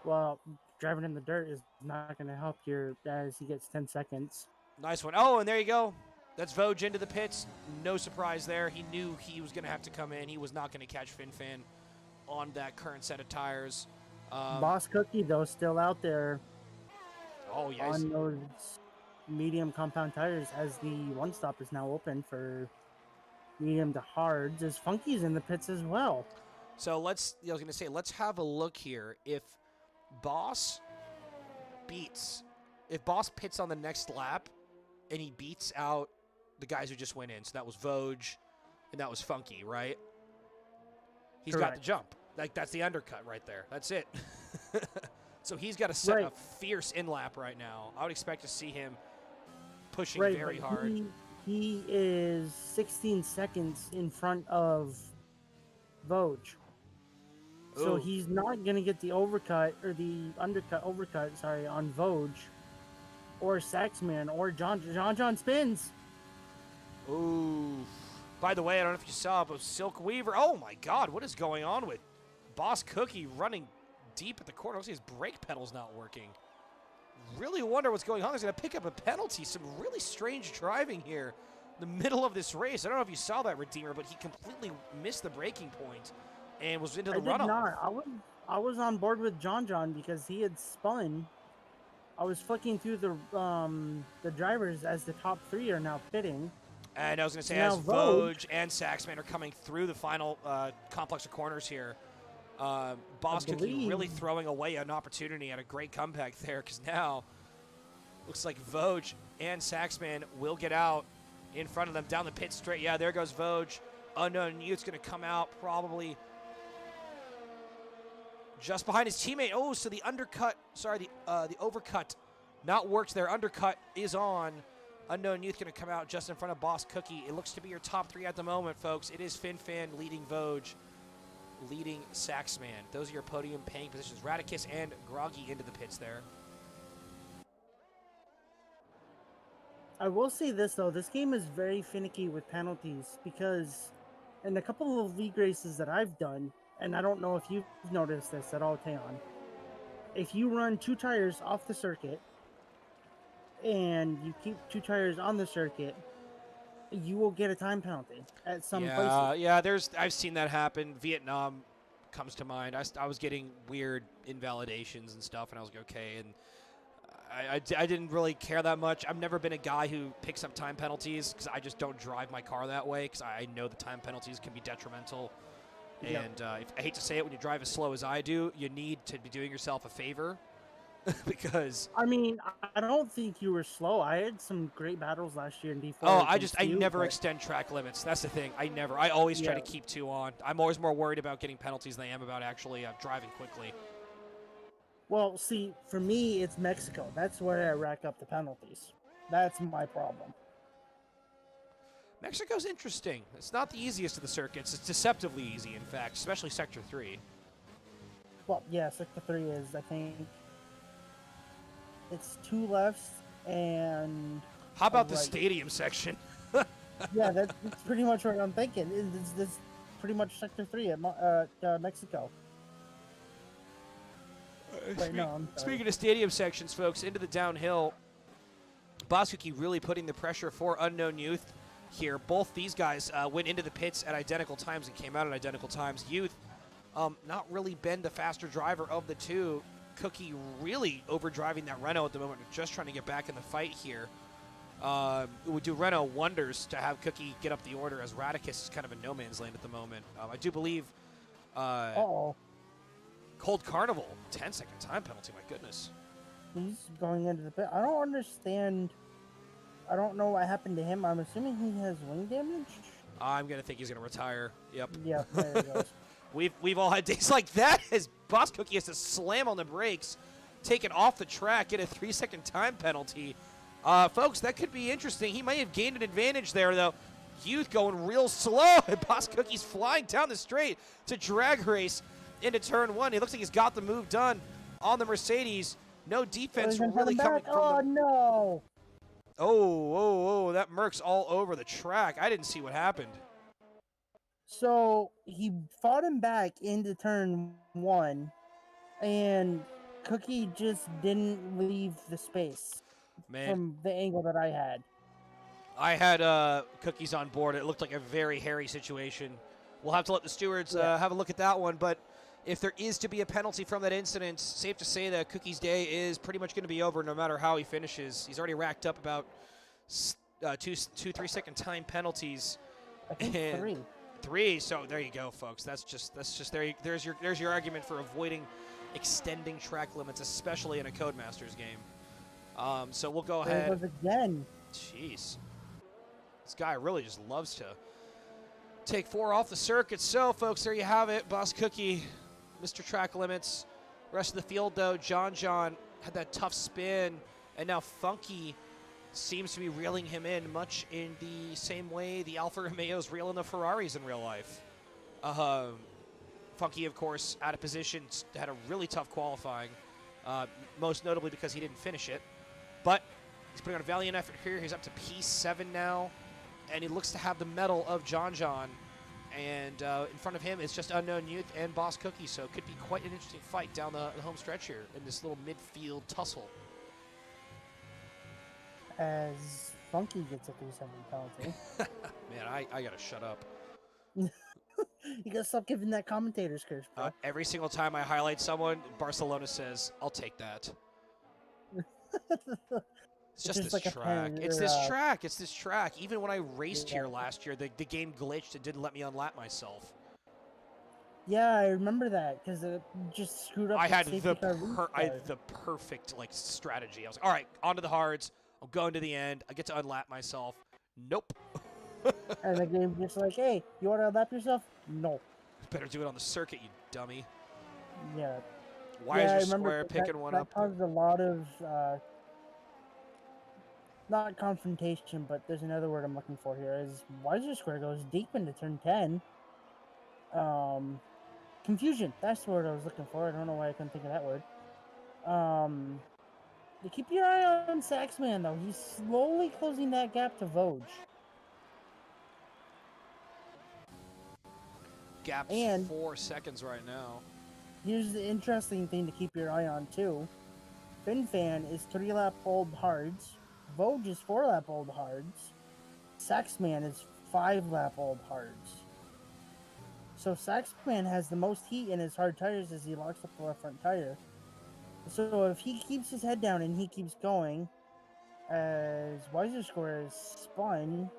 Well, driving in the dirt is not going to help here as he gets 10 seconds. Nice one. Oh, and there you go. That's Vogue into the pits. No surprise there. He knew he was going to have to come in. He was not going to catch FinFan on that current set of tires. Boss Cookie, though, still out there. Oh, yes. On those medium compound tires as the one-stop is now open for medium to hards. As Funky's in the pits as well. So let's have a look here. If Boss pits on the next lap and he beats out the guys who just went in. So that was Vosges and that was Funky, right? He's Correct. got the jump. Like, that's the undercut right there. That's it. So he's got to set a fierce in-lap right now. I would expect to see him pushing very hard. He is 16 seconds in front of Vosges. So he's not going to get the overcut or the overcut, on Vosges or Saxman or John spins. Ooh. By the way, I don't know if you saw, but Silk Weaver. Oh my God, what is going on with Boss Cookie running deep at the corner? Looks like his brake pedal's not working. Really wonder what's going on. He's going to pick up a penalty. Some really strange driving here in the middle of this race. I don't know if you saw that, Redeemer, but he completely missed the braking point and was into the runoff. I did not. I was on board with John because he had spun. I was flicking through the drivers as the top 3 are now pitting. And I was going to say, as Vosges and Saxman are coming through the final complex of corners here, Boss Cookie really throwing away an opportunity at a great comeback there, because now looks like Vosges and Saxman will get out in front of them down the pit straight. Yeah, there goes Vosges. Unknown Youth's going to come out probably just behind his teammate. Oh, so the overcut not worked there. Undercut is on. Unknown Youth going to come out just in front of Boss Cookie. It looks to be your top 3 at the moment, folks. It is FinFan leading Vosges, leading Saxman. Those are your podium paying positions. Radicus and Groggy into the pits there. I will say this, though. This game is very finicky with penalties because in a couple of league races that I've done, and I don't know if you've noticed this at all, Taeon, if you run 2 tires off the circuit and you keep 2 tires on the circuit, you will get a time penalty at some places. Yeah, I've seen that happen. Vietnam comes to mind. I was getting weird invalidations and stuff, and I was like, okay, and I didn't really care that much. I've never been a guy who picks up time penalties because I just don't drive my car that way because I know the time penalties can be detrimental. Yep. And I hate to say it, when you drive as slow as I do, you need to be doing yourself a favor. Because I mean, I don't think you were slow. I had some great battles last year in D4. Oh, I never extend track limits. That's the thing. I always try to keep 2 on. I'm always more worried about getting penalties than I am about actually driving quickly. Well, see, for me, it's Mexico. That's where I rack up the penalties. That's my problem. Mexico's interesting. It's not the easiest of the circuits. It's deceptively easy, in fact, especially Sector 3. Well, yeah, Sector 3 is, I think, it's 2 lefts and... How about the stadium section? Yeah, that's pretty much what I'm thinking. It's pretty much Sector 3 at Mexico. Speaking of stadium sections, folks, into the downhill, Boss Cookie really putting the pressure for Unknown Youth here. Both these guys went into the pits at identical times and came out at identical times. Youth not really been the faster driver of the 2. Cookie really overdriving that Renault at the moment, just trying to get back in the fight here. It would do Renault wonders to have Cookie get up the order, as Radicus is kind of in no man's land at the moment. I do believe Cold Carnival, 10-second time penalty, my goodness. He's going into the pit. I don't understand. I don't know what happened to him. I'm assuming he has wing damage? I'm going to think he's going to retire. Yep. Yeah, there it goes. We've all had days like that as Boss Cookie has to slam on the brakes, take it off the track, get a 3-second time penalty. Folks, that could be interesting. He might have gained an advantage there, though. Youth going real slow, and Boss Cookie's flying down the straight to drag race into turn 1. It looks like he's got the move done on the Mercedes. No defense really coming from Oh, no. Oh, that Merc's all over the track. I didn't see what happened. So he fought him back into turn 1, and Cookie just didn't leave the space from the angle that I had. I had Cookies on board. It looked like a very hairy situation. We'll have to let the stewards have a look at that one, but if there is to be a penalty from that incident, safe to say that Cookie's day is pretty much going to be over no matter how he finishes. He's already racked up about 3-second time penalties. I think 3. So there you go, folks. That's just there's your argument for avoiding extending track limits, especially in a Codemasters game. So we'll go ahead. There it was again. Jeez. This guy really just loves to take 4 off the circuit. So, folks, there you have it. Boss Cookie, Mr. Track Limits. Rest of the field, though, John had that tough spin, and now Funky seems to be reeling him in, much in the same way the Alfa Romeos reel in the Ferraris in real life. Funky, of course, out of position, had a really tough qualifying, most notably because he didn't finish it. But he's putting on a valiant effort here. He's up to P7 now, and he looks to have the medal of John. And in front of him is just Unknown Youth and Boss Cookie, so it could be quite an interesting fight down the home stretch here in this little midfield tussle. As Funky gets a 3-7 penalty. Man, I gotta shut up. You gotta stop giving that commentator's curse, bro. Every single time I highlight someone, Barcelona says, "I'll take that." It's just this like track. It's this track. Even when I raced here last year, the game glitched and didn't let me unlap myself. Yeah, I remember that because it just screwed up. I had the perfect strategy. I was like, all right, on to the hards. I'm going to the end. I get to unlap myself. Nope. And the game just like, hey, you want to unlap yourself? No. Better do it on the circuit, you dummy. Yeah. Why is your square picking one up? That caused a lot of, not confrontation, but there's another word I'm looking for here. Is Wiser Square goes deep into turn 10. Confusion. That's the word I was looking for. I don't know why I couldn't think of that word. You keep your eye on Saxman, though. He's slowly closing that gap to Vogue. Gap's 4 seconds right now. Here's the interesting thing to keep your eye on, too. FinFan is 3-lap old hards. Vogue is 4-lap old hards. Saxman is 5-lap old hards. So Saxman has the most heat in his hard tires as he locks up the left front tire. So if he keeps his head down and he keeps going, as Wiser Square is spun,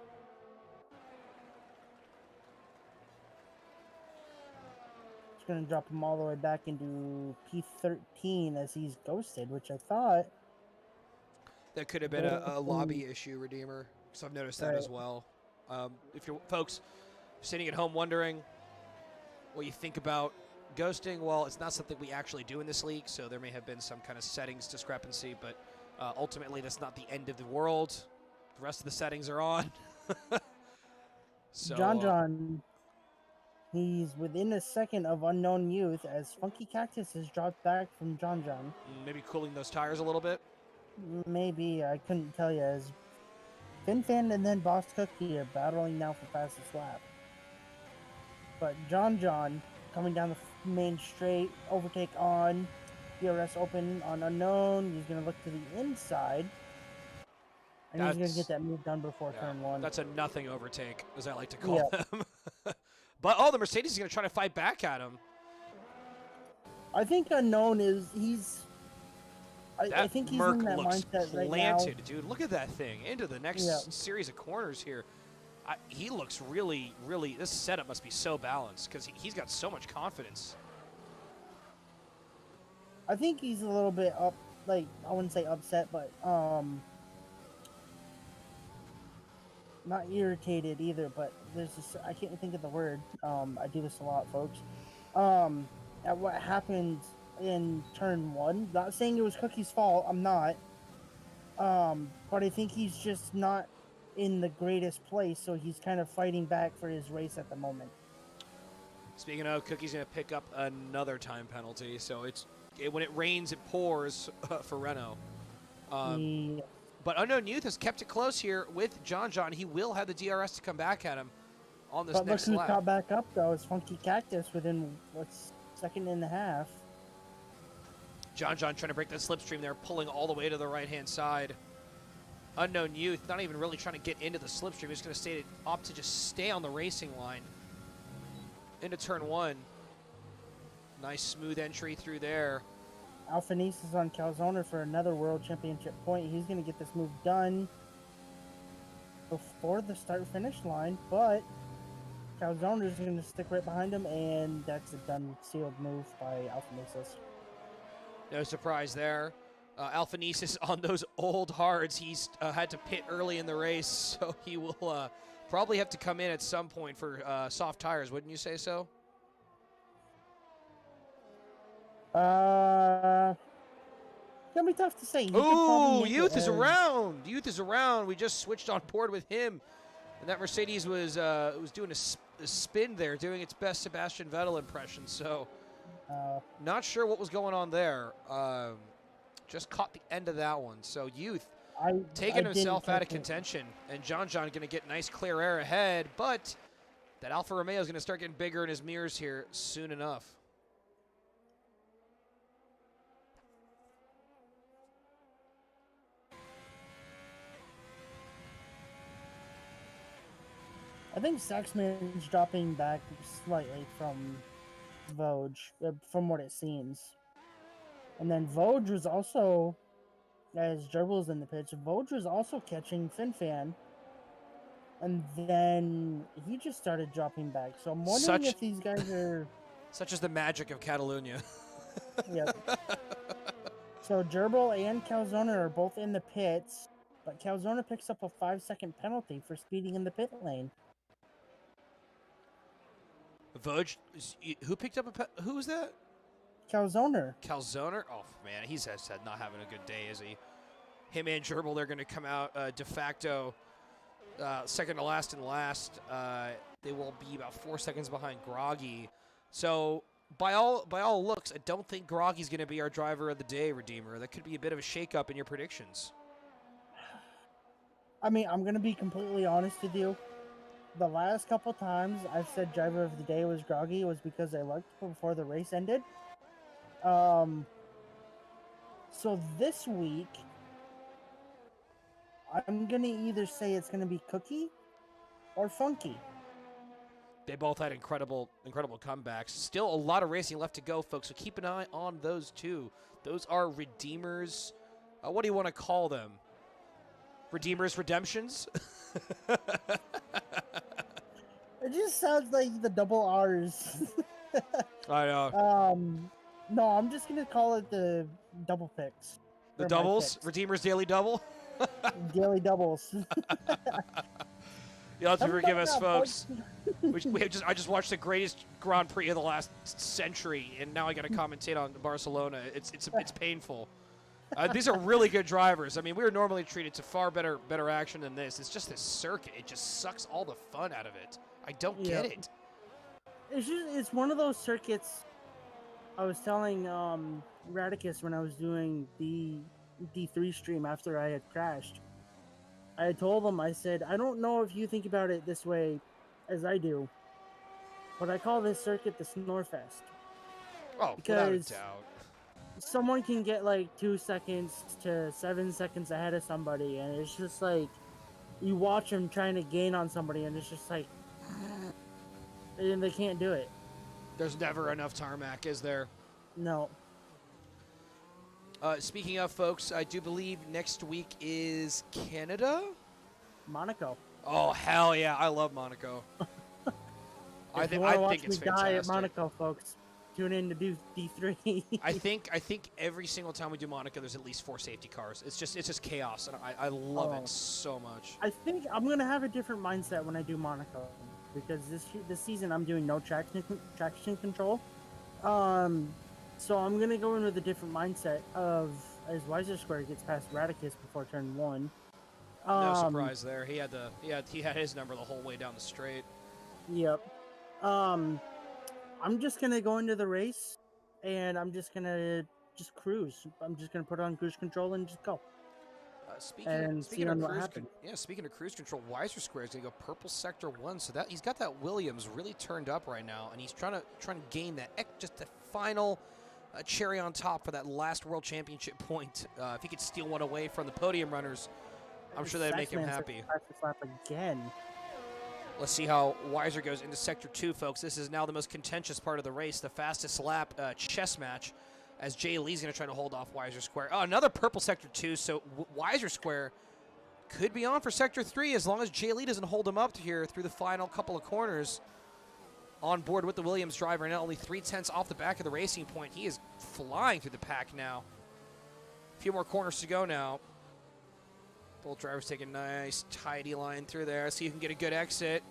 it's going to drop him all the way back into P13 as he's ghosted, which I thought... That could have been a lobby issue, Redeemer, because I've noticed that as well. If you're folks sitting at home wondering what you think about ghosting, well, it's not something we actually do in this league, so there may have been some kind of settings discrepancy, but ultimately that's not the end of the world. The rest of the settings are on. So, John, he's within a second of Unknown Youth as Funky Cactus has dropped back from John. Maybe cooling those tires a little bit? Maybe, I couldn't tell you, as FinFan and then Boss Cookie are battling now for fastest lap. But John coming down the main straight, overtake on, DRS open on Unknown. He's going to look to the inside. And he's going to get that move done before turn 1. That's a nothing overtake, as I like to call them. But, the Mercedes is going to try to fight back at him. I think Unknown is, I think he's Merc in that looks mindset planted, right now. dude. Look at that thing. Into the next series of corners here. He looks really, this setup must be so balanced because he's got so much confidence. I think he's a little bit I wouldn't say upset, but not irritated either, but there's this, I can't think of the word. I do this a lot, folks. At what happened in turn 1. Not saying it was Cookie's fault, I'm not. But I think he's just not in the greatest place, so he's kind of fighting back for his race at the moment. Speaking of, Cookie's going to pick up another time penalty, so when it rains, it pours for Renault. But Unknown Youth has kept it close here with John. He will have the DRS to come back at him on this next lap. But look who's got back up, though, is Funky Cactus within, second and a half. John trying to break that slipstream there, pulling all the way to the right-hand side. Unknown Youth not even really trying to get into the slipstream. He's going to opt to just stay on the racing line into turn 1. Nice smooth entry through there. Alphanese is on Calzone for another World Championship point. He's going to get this move done before the start-finish line, but Calzone is going to stick right behind him, and that's a done, sealed move by Alphanese. No surprise there. Alphanesis on those old hards. He's had to pit early in the race, so he will probably have to come in at some point for soft tires. Wouldn't you say so? Gonna be tough to say. Ooh, Youth is around. Youth is around. We just switched on board with him, and that Mercedes was doing a spin there, doing its best Sebastian Vettel impression. So, not sure what was going on there. Just caught the end of that one. So Youth taking himself out of contention, and John going to get nice clear air ahead, but that Alfa Romeo is going to start getting bigger in his mirrors here soon enough. I think Saxman's dropping back slightly from Vosges, from what it seems. And then Vosges was also, as Gerbil's in the pitch, Vosges was also catching FinFan. And then he just started dropping back. So I'm wondering if these guys are... Such as the magic of Catalunya. Yep. So Gerbil and Calzona are both in the pits, but Calzona picks up a 5-second penalty for speeding in the pit lane. Vosges, who picked up who was that? Calzona. Calzona? Oh, man, he's not having a good day, is he? Him and Gerbil, they're going to come out de facto second to last and last. They will be about 4 seconds behind Groggy. So, by all looks, I don't think Groggy's going to be our driver of the day, Redeemer. That could be a bit of a shakeup in your predictions. I mean, I'm going to be completely honest with you. The last couple times I've said driver of the day was Groggy was because I looked before the race ended. So this week, I'm going to either say it's going to be Cookie or Funky. They both had incredible comebacks. Still a lot of racing left to go, folks, so keep an eye on those two. Those are Redeemers. What do you want to call them? Redeemers Redemptions? It just sounds like the double R's. I know. No, I'm just going to call it the double picks. The doubles? Redeemers Daily Double? Daily doubles. You'll have to forgive us, folks. I just watched the greatest Grand Prix of the last century, and now I got to commentate on Barcelona. It's painful. These are really good drivers. I mean, we're normally treated to far better action than this. It's just this circuit. It just sucks all the fun out of it. I don't get it. It's one of those circuits. I was telling Radicus when I was doing the D3 stream after I had crashed. I told him, I said, I don't know if you think about it this way as I do, but I call this circuit the Snorefest. Oh, without a doubt. Someone can get like 2 seconds to 7 seconds ahead of somebody, and it's just like, you watch them trying to gain on somebody, and it's just like, and they can't do it. There's never enough tarmac, is there? No. Speaking of, folks, I do believe next week is Canada? Monaco. Oh, hell yeah. I love Monaco. I think it's fantastic. Die at Monaco, folks. Tune in to do D3. I think every single time we do Monaco, there's at least 4 safety cars. It's just chaos, and I love it so much. I think I'm gonna have a different mindset when I do Monaco, because this season I'm doing no traction control. So I'm gonna go in with a different mindset of as Weiser Square gets past Radicus before turn 1. No surprise there. He had his number the whole way down the straight. Yep. I'm just gonna go into the race, and I'm just gonna cruise. I'm just gonna put on cruise control and just go. Speaking of cruise control, Weiser Square is gonna go purple sector 1. So that he's got that Williams really turned up right now, and he's trying to gain that just the final cherry on top for that last World Championship point. If he could steal one away from the podium runners, I'm sure that'd make him happy. Lap again. Let's see how Weiser goes into Sector 2, folks. This is now the most contentious part of the race, the fastest lap chess match, as Jay Lee's going to try to hold off Weiser Square. Oh, another purple Sector 2, so Weiser Square could be on for Sector 3 as long as Jay Lee doesn't hold him up here through the final couple of corners. On board with the Williams driver, and only 0.3 off the back of the racing point. He is flying through the pack now. few more corners to go now. Both drivers take a nice, tidy line through there. See if you can get a good exit.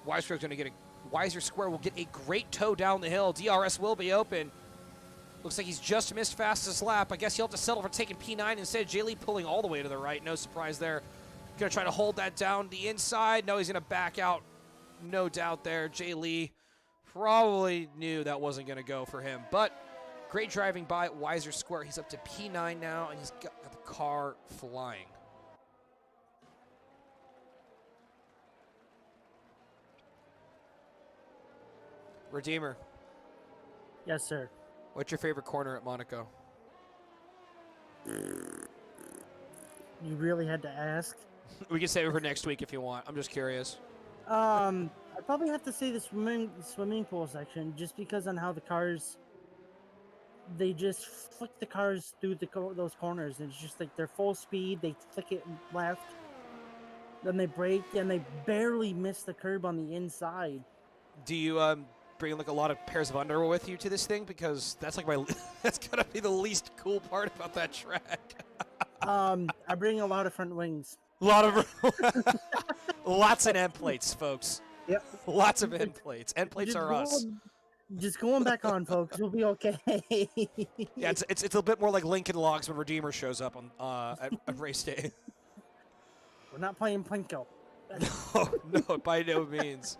Wiser going to get a Wiser Square will get a great toe down the hill. DRS will be open. Looks like he's just missed fastest lap. I guess he'll have to settle for taking P9 instead. Jay Lee pulling all the way to the right. No surprise there. Going to try to hold that down the inside. No, he's going to back out. No doubt there. Jay Lee probably knew that wasn't going to go for him. But great driving by Wiser Square. He's up to P9 now, and he's got the car flying. Redeemer. Yes, sir. What's your favorite corner at Monaco? You really had to ask. We can save it for next week if you want. I'm just curious. I'd probably have to say the swimming pool section, just because on how the cars, they just flick the cars through those corners. And it's just like they're full speed. They flick it left, then they brake, and they barely miss the curb on the inside. Do you bring like a lot of pairs of underwear with you to this thing? Because that's like that's gotta be the least cool part about that track. I bring a lot of front wings. A lot of lots of end plates, folks. Yep. Lots of end plates. End plates are us. Just going back on, folks. We'll be okay. Yeah, it's a bit more like Lincoln Logs when Redeemer shows up on at race day. We're not playing Plinko. No, by no means.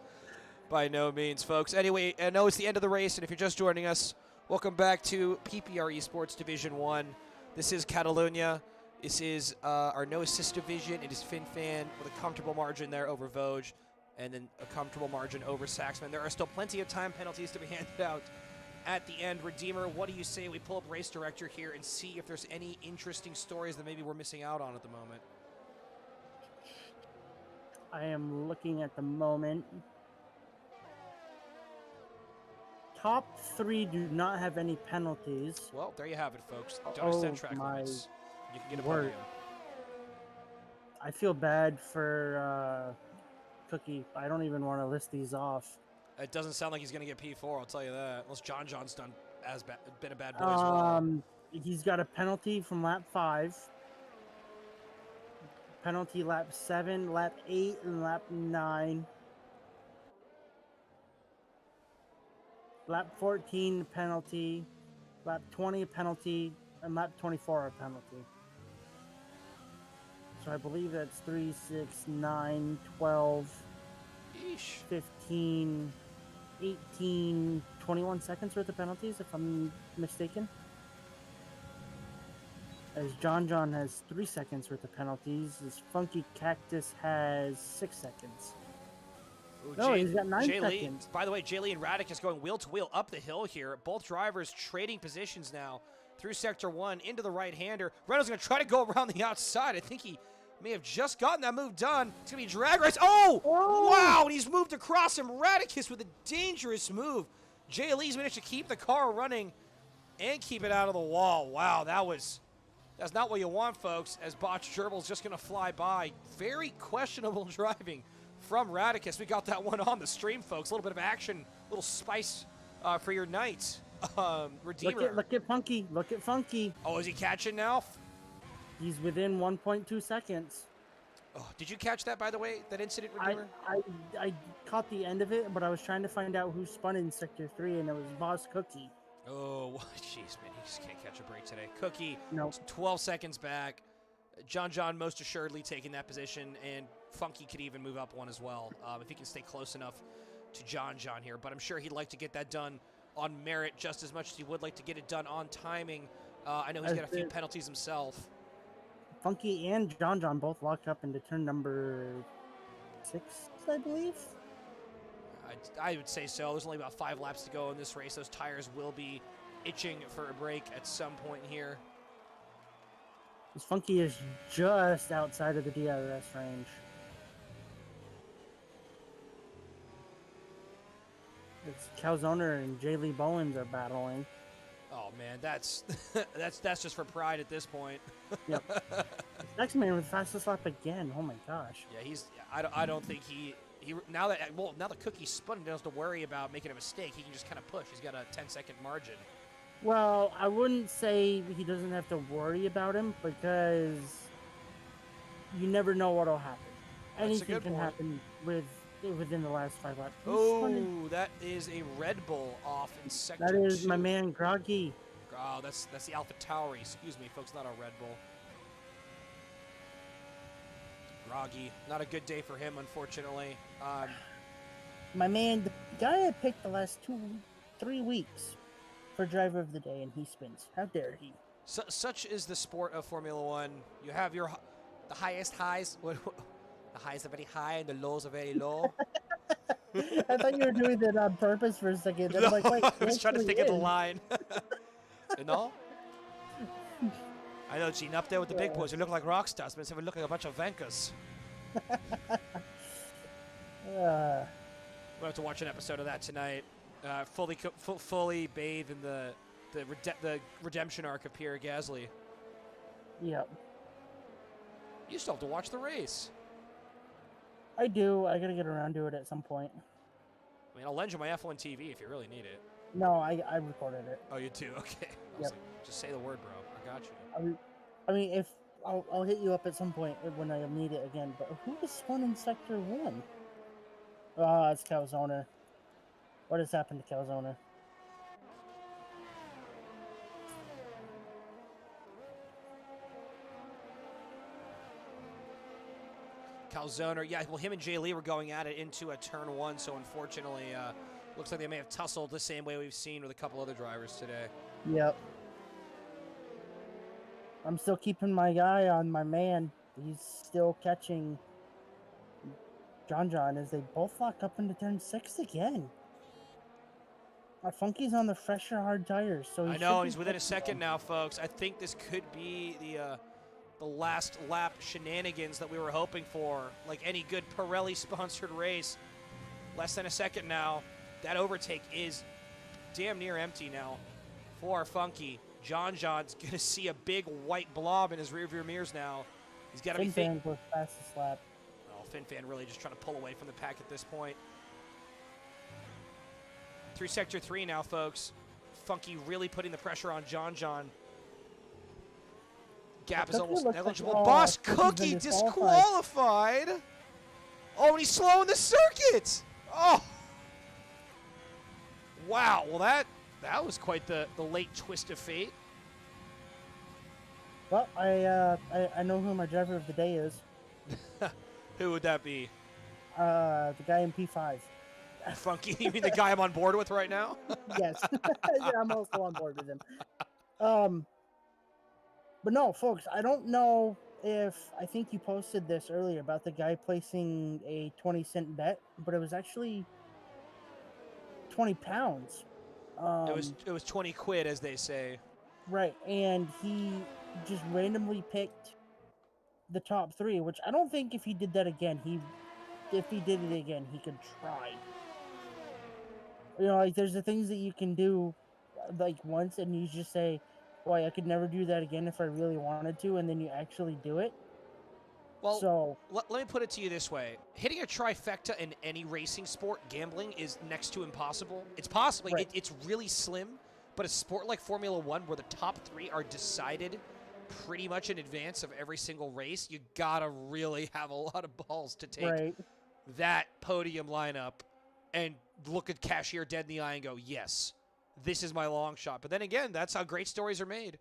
By no means, folks. Anyway, I know it's the end of the race, and if you're just joining us, welcome back to PPR Esports Division 1. This is Catalonia. This is our no assist division. It is FinFan with a comfortable margin there over Vosges, and then a comfortable margin over Saxman. There are still plenty of time penalties to be handed out at the end. Redeemer, what do you say we pull up Race Director here and see if there's any interesting stories that maybe we're missing out on at the moment? I am looking at the moment. Top 3 do not have any penalties. Well, there you have it, folks. Don't extend track limits. You can get a podium. I feel bad for Cookie. I don't even want to list these off. It doesn't sound like he's going to get P4, I'll tell you that. Unless John's been a bad boy as well. He's got a penalty from lap 5. Penalty lap 7, lap 8, and lap 9. Lap 14 penalty, lap 20 penalty, and lap 24 a penalty. So I believe that's 3, 6, 9, 12, Eesh. 15, 18, 21 seconds worth of penalties, if I'm mistaken. As John has 3 seconds worth of penalties, as Funky Cactus has 6 seconds. Ooh, no, he's got 9 seconds. By the way, Jay Lee and Radek is going wheel to wheel up the hill here. Both drivers trading positions now through Sector 1 into the right-hander. Reynolds going to try to go around the outside. I think he may have just gotten that move done. It's going to be a drag race. Oh! Wow! And he's moved across him. Radicus with a dangerous move. Jay Lee's managed to keep the car running and keep it out of the wall. Wow, that's not what you want, folks, as Botch Gerbil's just going to fly by. Very questionable driving from Radicus. We got that one on the stream, folks. A little bit of action, a little spice for your night. Redeemer. Look at Funky. Look at Funky. Oh, is he catching now? He's within 1.2 seconds. Oh, did you catch that, by the way, that incident, Redeemer? I caught the end of it, but I was trying to find out who spun in Sector 3, and it was Boss Cookie. Oh, jeez, man. He just can't catch a break today. Cookie, no. 12 seconds back. John most assuredly taking that position, and Funky could even move up one as well if he can stay close enough to John here. But I'm sure he'd like to get that done on merit just as much as he would like to get it done on timing. I know he's got a few penalties himself. Funky and John both locked up into turn number 6, I believe. I would say so. There's only about 5 laps to go in this race. Those tires will be itching for a break at some point here. This Funky is just outside of the DRS range. It's Calzoner and Jay Lee Bowens are battling. Oh man, that's just for pride at this point. Yep. Next man with fastest lap again. Oh my gosh. Yeah, I don't think he now that Cookie spun, he doesn't have to worry about making a mistake. He can just kind of push. He's got a 10-second margin. Well, I wouldn't say he doesn't have to worry about him because you never know what'll happen. That's a Anything good can point. happen within the last 5 laps. Oh, that is a Red Bull off in That sector is my 2. man Groggy. Oh, that's the Alpha Tauri. Excuse me, folks, not a Red Bull. Groggy, not a good day for him, unfortunately. My man, the guy I picked the last 3 weeks for driver of the day, and he spins. How dare he? Such is the sport of Formula One. You have the highest highs. The highs are very high and the lows are very low. I thought you were doing that on purpose for a second. And No, I'm like, wait, I he was trying to actually think of the is. line. You know? I know, Gene, up there with the big boys, you look like rock stars, but instead we look like a bunch of vankers. We'll have to watch an episode of that tonight. Fully bathe in the redemption arc of Pierre Gasly. Yep. You still have to watch the race. I do. I gotta get around to it at some point. I mean, I'll lend you my F1 TV if you really need it. No, I recorded it. Oh, you do? Okay. I was like, just say the word, bro. I got you. I mean, if I'll hit you up at some point when I need it again. But who was spun in Sector 1? Ah, it's Calzone. What has happened to Calzone? Calzone, yeah, well, him and Jay Lee were going at it into a turn 1, so unfortunately, looks like they may have tussled the same way we've seen with a couple other drivers today. Yep. I'm still keeping my eye on my man. He's still catching John as they both lock up into turn 6 again. Funky's on the fresher hard tires, so I know, he's within a second now, folks. I think this could be the last lap shenanigans that we were hoping for. Like any good Pirelli-sponsored race. Less than a second now. That overtake is damn near empty now for Funky. John's going to see a big white blob in his rearview mirrors now. He's got to be thinking. was fastest lap. Oh, FinFan really just trying to pull away from the pack at this point. Through Sector 3 now, folks. Funky really putting the pressure on John. Gap is almost negligible. Like, Boss Cookie disqualified. Oh, and he's slowing the circuit. Oh. Wow. Well, that was quite the late twist of fate. Well, I know who my driver of the day is. Who would that be? The guy in P5. Funky? You mean the guy I'm on board with right now? Yes. Yeah, I'm also on board with him. But no, folks, I don't know if, I think you posted this earlier about the guy placing a 20-cent bet, but it was actually 20 pounds. It was 20 quid, as they say. Right, and he just randomly picked the top 3, which I don't think if he did that again, if he did it again, he could try. You know, like, there's the things that you can do, like, once, and you just say, boy, I could never do that again if I really wanted to, and then you actually do it. Well, so, let me put it to you this way. Hitting a trifecta in any racing sport, gambling, is next to impossible. It's possible. Right. It's really slim, but a sport like Formula One, where the top 3 are decided pretty much in advance of every single race, you gotta really have a lot of balls to take that podium lineup and look at cashier dead in the eye and go, yes, this is my long shot. But then again, that's how great stories are made.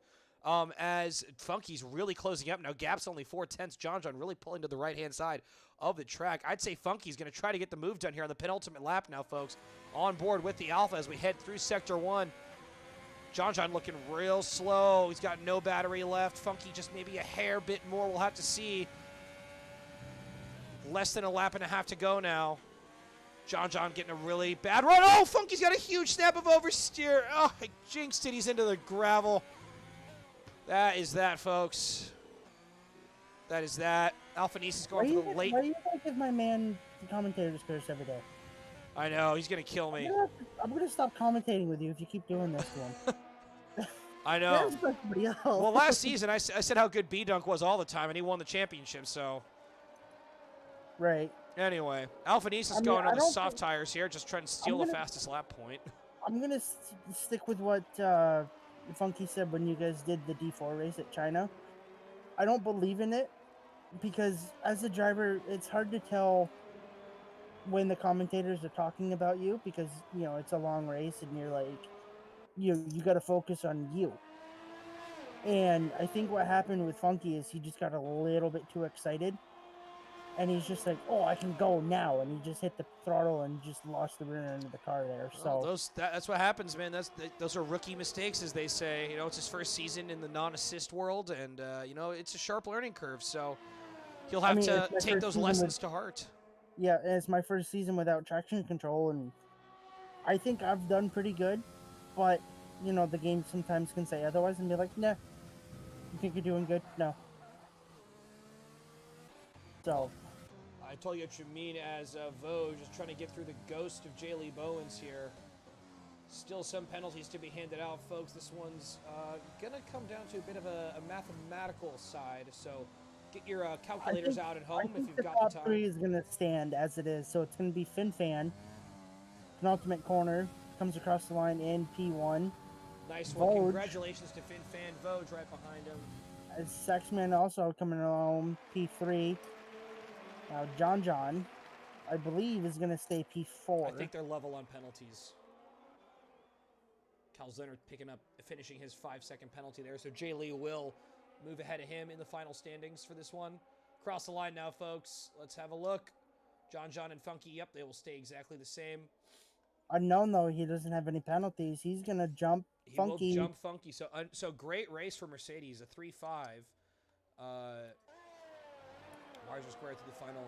As Funky's really closing up. Now, gap's only 4/10. John really pulling to the right-hand side of the track. I'd say Funky's going to try to get the move done here on the penultimate lap now, folks. On board with the Alpha as we head through Sector 1. John looking real slow. He's got no battery left. Funky just maybe a hair bit more. We'll have to see. Less than a lap and a half to go now. John getting a really bad run. Oh, Funky's got a huge snap of oversteer. Oh, I jinxed it. He's into the gravel. That is that, folks. That is that. Alphanis going for the late. Why do you gotta give my man the commentator's curse every day? I know, he's going to kill me. I'm going to stop commentating with you if you keep doing this to him. I know. Somebody else. Well, last season, I said how good B-Dunk was all the time, and he won the championship, so. Right. Anyway, Alphanis is going on the soft tires here, just trying to steal the fastest lap point. I'm going to stick with what Funky said when you guys did the D4 race at China. I don't believe in it because as a driver, it's hard to tell when the commentators are talking about you because it's a long race and you're like you got to focus on you. And I think what happened with Funky is he just got a little bit too excited. And he's just like, "Oh, I can go now," and he just hit the throttle and just lost the rear end of the car there. Well, So that's what happens, man. Those are rookie mistakes, as they say. It's his first season in the non-assist world, and it's a sharp learning curve. So he'll I have mean, to take those lessons to heart. Yeah, it's my first season without traction control, and I think I've done pretty good. But the game sometimes can say otherwise and be like, "Nah, you think you're doing good? No." So. I told you what you mean as Vosges just trying to get through the ghost of J. Lee Bowens here. Still some penalties to be handed out, folks. This one's going to come down to a bit of a mathematical side. So get your calculators out at home if you've got the time. The top three is going to stand as it is. So it's going to be FinFan, penultimate corner, comes across the line in P1. Nice one. Congratulations to FinFan. Vosges right behind him. Saxman also coming along P3. Now, John, I believe, is going to stay P4. I think they're level on penalties. Calzner finishing his 5-second penalty there. So Jay Lee will move ahead of him in the final standings for this one. Cross the line now, folks. Let's have a look. John and Funky, yep, they will stay exactly the same. Unknown, though, he doesn't have any penalties. He's going to jump Funky. He will jump Funky. So great race for Mercedes, a 3-5. Margin square to the final.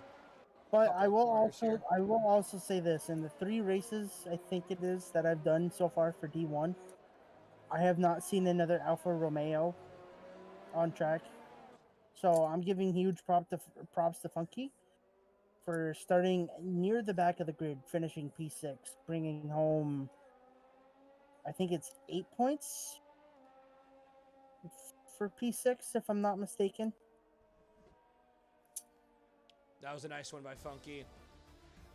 But I will also say this: in the 3 races, I think it is that I've done so far for D1, I have not seen another Alfa Romeo on track. So I'm giving huge props to Funky for starting near the back of the grid, finishing P6, bringing home, I think it's 8 points for P6, if I'm not mistaken. That was a nice one by Funky.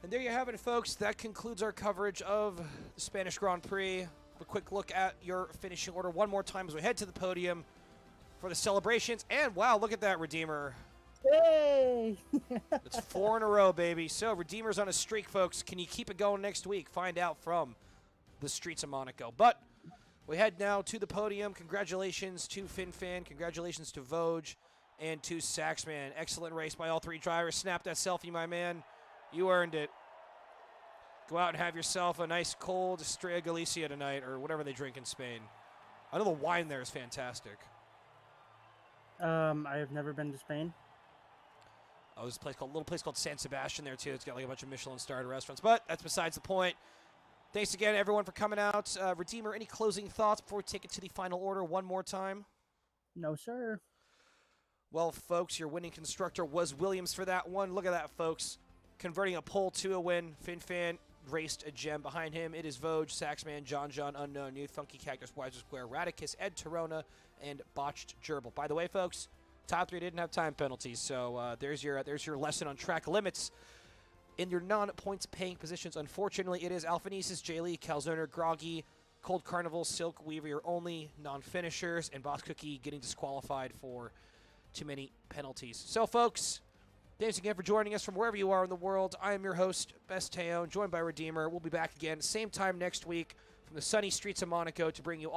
And there you have it, folks. That concludes our coverage of the Spanish Grand Prix. A quick look at your finishing order one more time as we head to the podium for the celebrations. And, wow, look at that, Redeemer. Yay! It's 4 in a row, baby. So, Redeemer's on a streak, folks. Can you keep it going next week? Find out from the streets of Monaco. But we head now to the podium. Congratulations to FinFan. Congratulations to Vosges. And to Saxman. Excellent race by all 3 drivers. Snap that selfie, my man. You earned it. Go out and have yourself a nice cold Estrella Galicia tonight, or whatever they drink in Spain. I know the wine there is fantastic. I have never been to Spain. Oh, there's a little place called San Sebastian there, too. It's got like a bunch of Michelin-starred restaurants. But that's besides the point. Thanks again, everyone, for coming out. Redeemer, any closing thoughts before we take it to the final order one more time? No, sir. Well, folks, your winning constructor was Williams for that one. Look at that, folks. Converting a pole to a win. FinFan raced a gem behind him. It is Vosges, Saxman, John, Unknown, Youth, Funky Cactus, Wiser Square, Radicus, Ed Torona, and Botched Gerbil. By the way, folks, top 3 didn't have time penalties, so there's your lesson on track limits. In your non-points paying positions, unfortunately, it is Alphanesis, J-Lee, Calzoner, Groggy, Cold Carnival, Silk Weaver, your only non-finishers, and Boss Cookie getting disqualified for too many penalties. So, folks, thanks again for joining us from wherever you are in the world. I am your host, Best Teon, joined by Redeemer. We'll be back again same time next week from the sunny streets of Monaco to bring you all